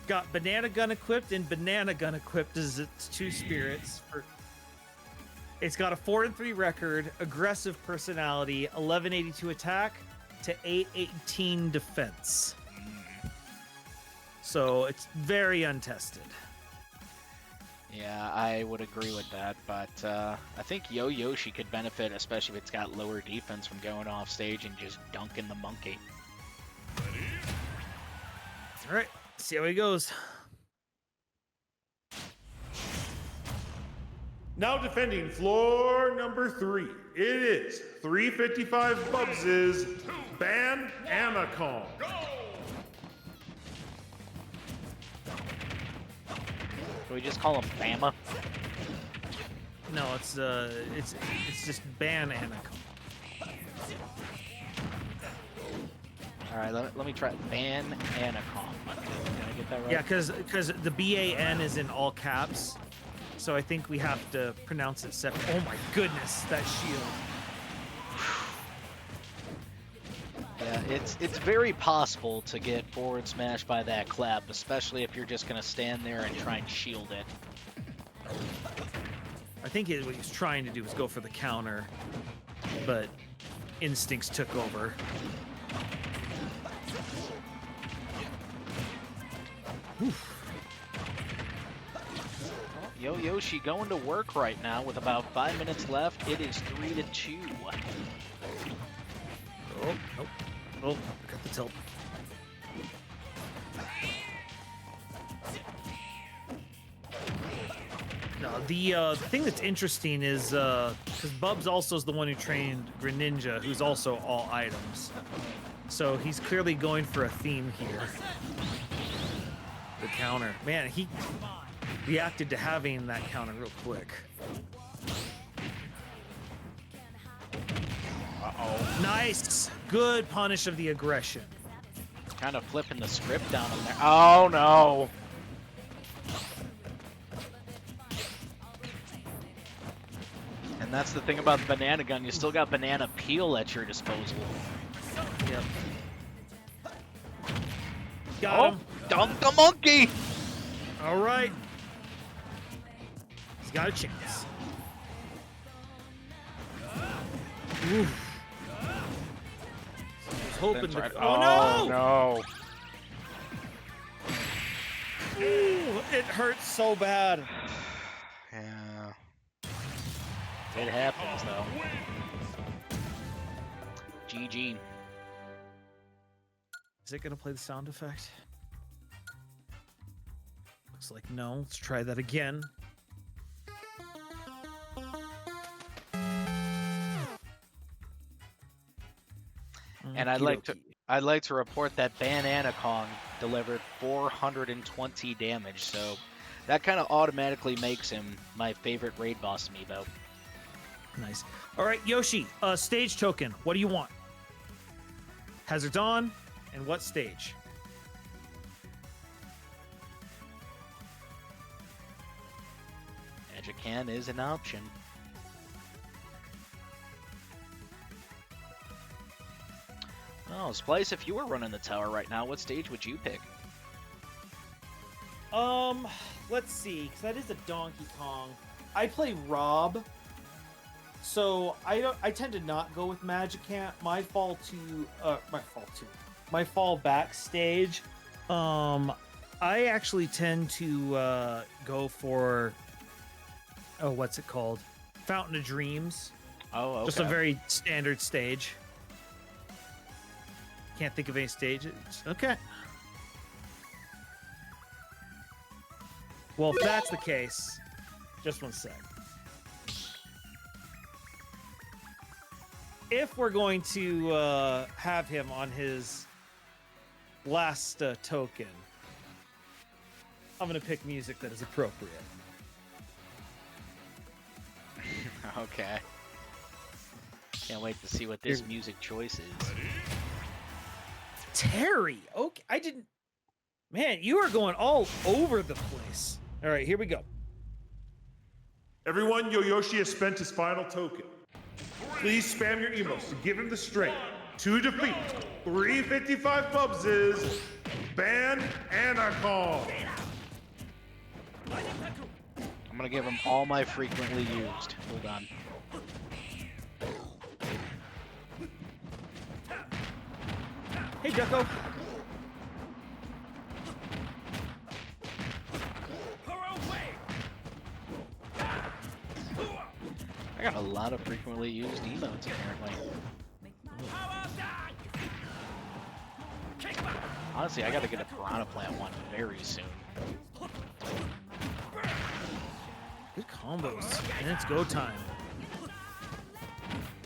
got Banana Gun equipped and Banana Gun equipped as its two spirits. It's got a 4-3 record, aggressive personality, 1182 attack to 818 defense. So it's very untested. Yeah, I would agree with that, but I think Yo-Yoshi could benefit, especially if it's got lower defense, from going off stage and just dunking the monkey. All right, see how he goes. Now defending floor number 3. It is 355 Bubs's Banana Kong. Can we just call him Bama? No, it's just Banana Kong. All right, let me try Banana Kong. Did I get that right? Yeah, because the BAN is in all caps, so I think we have to pronounce it separate. Oh my goodness, that shield. Yeah, it's very possible to get forward smashed by that clap, especially if you're just gonna stand there and try and shield it. I think what he was trying to do was go for the counter, but instincts took over. Yo-Yoshi going to work right now with about 5 minutes left. It is 3-2. Oh, nope. Oh, got the tilt. No, the thing that's interesting is because Bubs also is the one who trained Greninja, who's also all items. So he's clearly going for a theme here. The counter. Man, he reacted to having that counter real quick. Uh-oh. Nice! Good punish of the aggression. Kind of flipping the script down on there. Oh, no. And that's the thing about the banana gun. You still got banana peel at your disposal. Yep. Got him. Dunk the monkey! All right. He's got a chance. Oof. I was hoping Right. oh no! no! Ooh, it hurts so bad. Yeah. It happens, though. GG. Is it gonna play the sound effect? Looks like no. Let's try that again. And I'd like to report that Banana Kong delivered 420 damage, so that kind of automatically makes him my favorite raid boss amiibo. Nice. All right, Yoshi, stage token. What do you want? Hazard's on, and what stage? Magic Can is an option. Oh, Splice, if you were running the tower right now, what stage would you pick? Let's see, because that is a Donkey Kong. I play Rob, so I tend to not go with Magic Camp. My fall backstage. I actually tend to go for what's it called? Fountain of Dreams. Oh, okay. Just a very standard stage. Can't think of any stages. Okay. Well, if that's the case, just one sec. If we're going to have him on his last token, I'm going to pick music that is appropriate. Okay. Can't wait to see what this music choice is. Terry. Okay, I didn't. Man, you are going all over the place. All right, here we go. Everyone, Yoyoshi has spent his final token. Please spam your emotes to give him the strength to defeat 355 Bubses, Ban Anacon. I'm gonna give him all my frequently used. Hold on. Hey, Ducko. I got a lot of frequently used emotes apparently. Honestly, I gotta get a Piranha Plant one very soon. Good combos. And it's go time.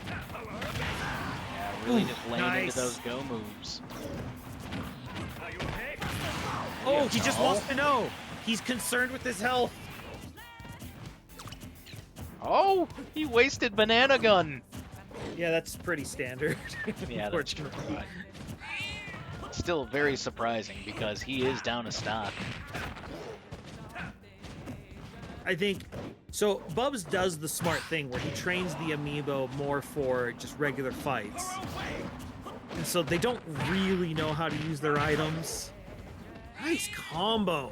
Yeah, really just laying into those go moves. Oh, he just wants to know. He's concerned with his health. Oh, he wasted Banana Gun. Yeah, that's pretty standard. Yeah, that's true. But still very surprising because he is down a stock. I think so. Bubs does the smart thing where he trains the amiibo more for just regular fights, and so they don't really know how to use their items. Nice combo.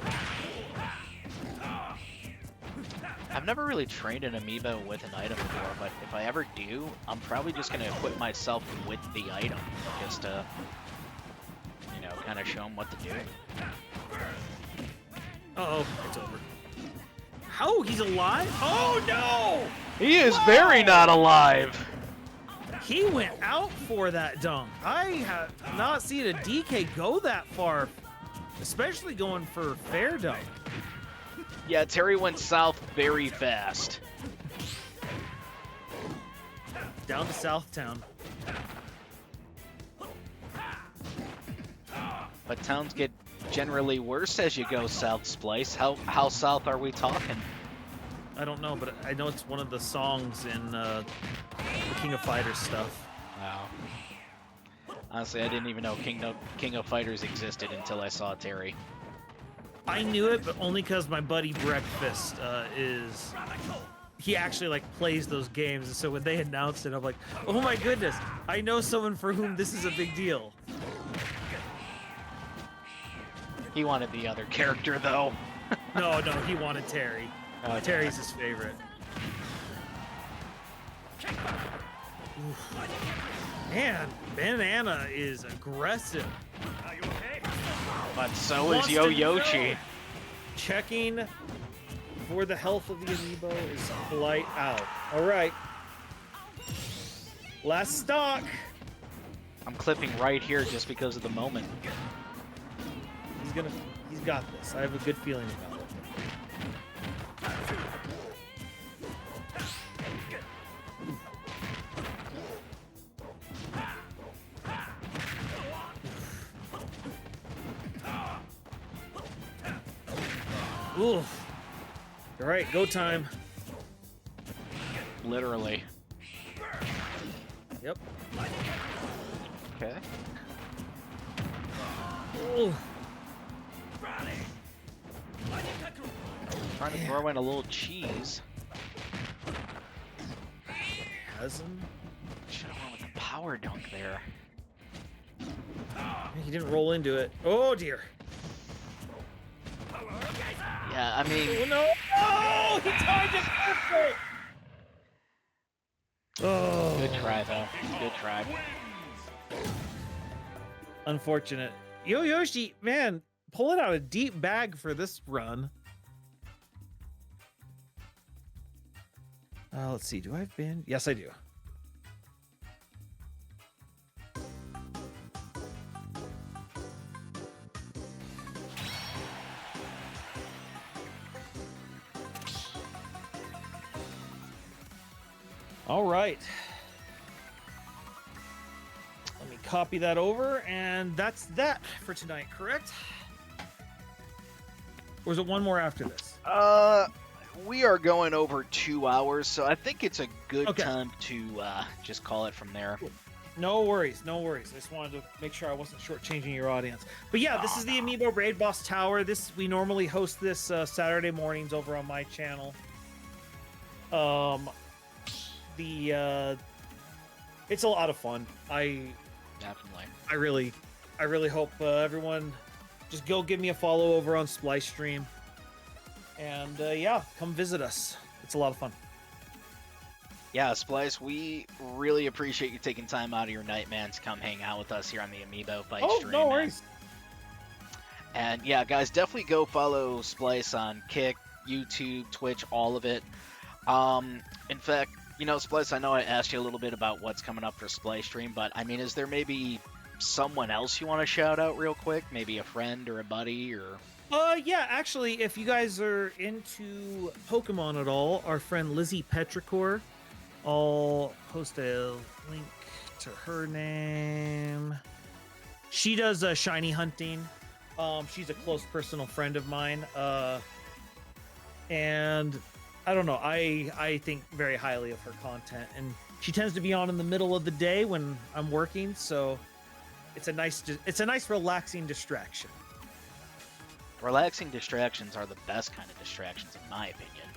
I've never really trained an amiibo with an item before, but if I ever do, I'm probably just going to equip myself with the item, just to, you know, kind of show them what to do. Uh-oh, it's over. How? He's alive? Oh, no! He is very not alive! He went out for that dunk. I have not seen a DK go that far, especially going for fair dunk. Yeah, Terry went south very fast. Down to Southtown. But towns get generally worse as you go south, Splice. How south are we talking? I don't know, but I know it's one of the songs in the King of Fighters stuff. Wow. Honestly, I didn't even know King of Fighters existed until I saw Terry. I knew it, but only because my buddy Breakfast he actually like plays those games, and so when they announced it, I'm like, oh my goodness, I know someone for whom this is a big deal. He wanted the other character though. No, he wanted Terry. Okay. Terry's his favorite. Oof. Man, Banana is aggressive. But so is Yoyoshi. Checking for the health of the amiibo is light out. All right. Last stock. I'm clipping right here just because of the moment. He's got this. I have a good feeling about it. Oof. All right, go time. Literally. Yep. Okay. Ooh. Trying to throw in a little cheese. dozen. Should have went with the power dunk there. He didn't roll into it. Oh dear. Yeah, I mean, Oh no! Oh, he timed it perfect. Oh, good try though. Good try. unfortunate. Yo Yoshi, man, pulling out a deep bag for this run. Let's see. Do I have been? Yes, I do. All right. Let me copy that over, and that's that for tonight, correct? Or is it one more after this? We are going over 2 hours, so I think it's a good Okay. time to just call it from there. No worries, no worries. I just wanted to make sure I wasn't shortchanging your audience. But yeah, this is the Amiibo Raid Boss Tower. We normally host this Saturday mornings over on my channel. It's a lot of fun. Definitely. I really hope everyone just go give me a follow over on Splice stream. And yeah, come visit us. It's a lot of fun. Yeah, Splice, we really appreciate you taking time out of your night, man, to come hang out with us here on the Amiibofight stream. No worries. And yeah, guys, definitely go follow Splice on Kick, YouTube, Twitch, all of it. In fact, you know, Splice, I know I asked you a little bit about what's coming up for Splice stream, but I mean, is there maybe someone else you want to shout out real quick? Maybe a friend or a buddy or... Yeah, actually, if you guys are into Pokemon at all, our friend Lizzie Petrichor, I'll post a link to her name. She does shiny hunting. She's a close personal friend of mine. And I don't know, I think very highly of her content, and she tends to be on in the middle of the day when I'm working, so it's a nice relaxing distraction. Relaxing distractions are the best kind of distractions, in my opinion.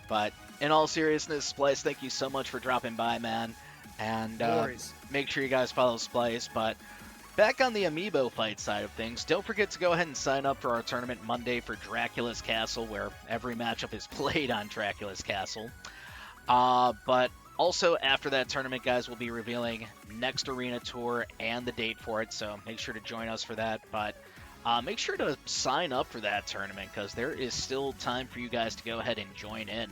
But in all seriousness, Splice, thank you so much for dropping by, man. And No worries. make sure you guys follow Splice. But back on the Amiibofight side of things, don't forget to go ahead and sign up for our tournament Monday for Dracula's Castle, where every matchup is played on Dracula's Castle. But also after that tournament, guys, we'll be revealing next arena tour and the date for it, so make sure to join us for that. But make sure to sign up for that tournament, because there is still time for you guys to go ahead and join in.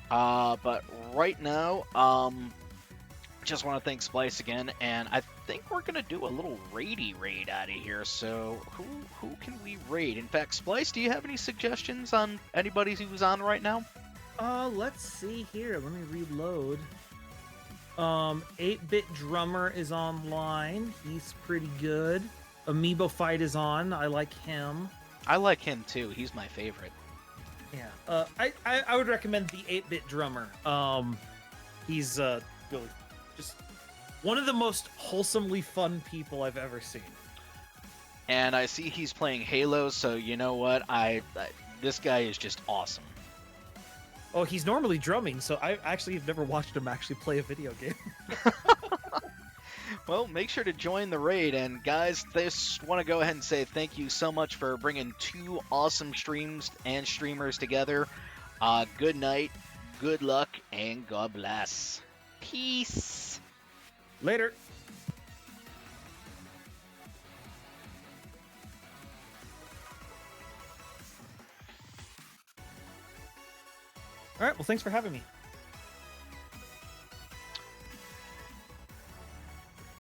But right now, just want to thank Splice again, and I think we're going to do a little raidy raid out of here. So who can we raid? In fact, Splice, do you have any suggestions on anybody who's on right now? Let's see here. Let me reload. 8-Bit Drummer is online. He's pretty good. Amiibofight is on. I like him. I like him too. He's my favorite. Yeah. I would recommend the 8-Bit Drummer. He's really just one of the most wholesomely fun people I've ever seen. And I see he's playing Halo, so you know what? This guy is just awesome. Oh, he's normally drumming, so I actually have never watched him actually play a video game. Well, make sure to join the raid. And guys, just want to go ahead and say thank you so much for bringing two awesome streams and streamers together. Good night, good luck, and God bless. Peace. Later. All right, well, thanks for having me.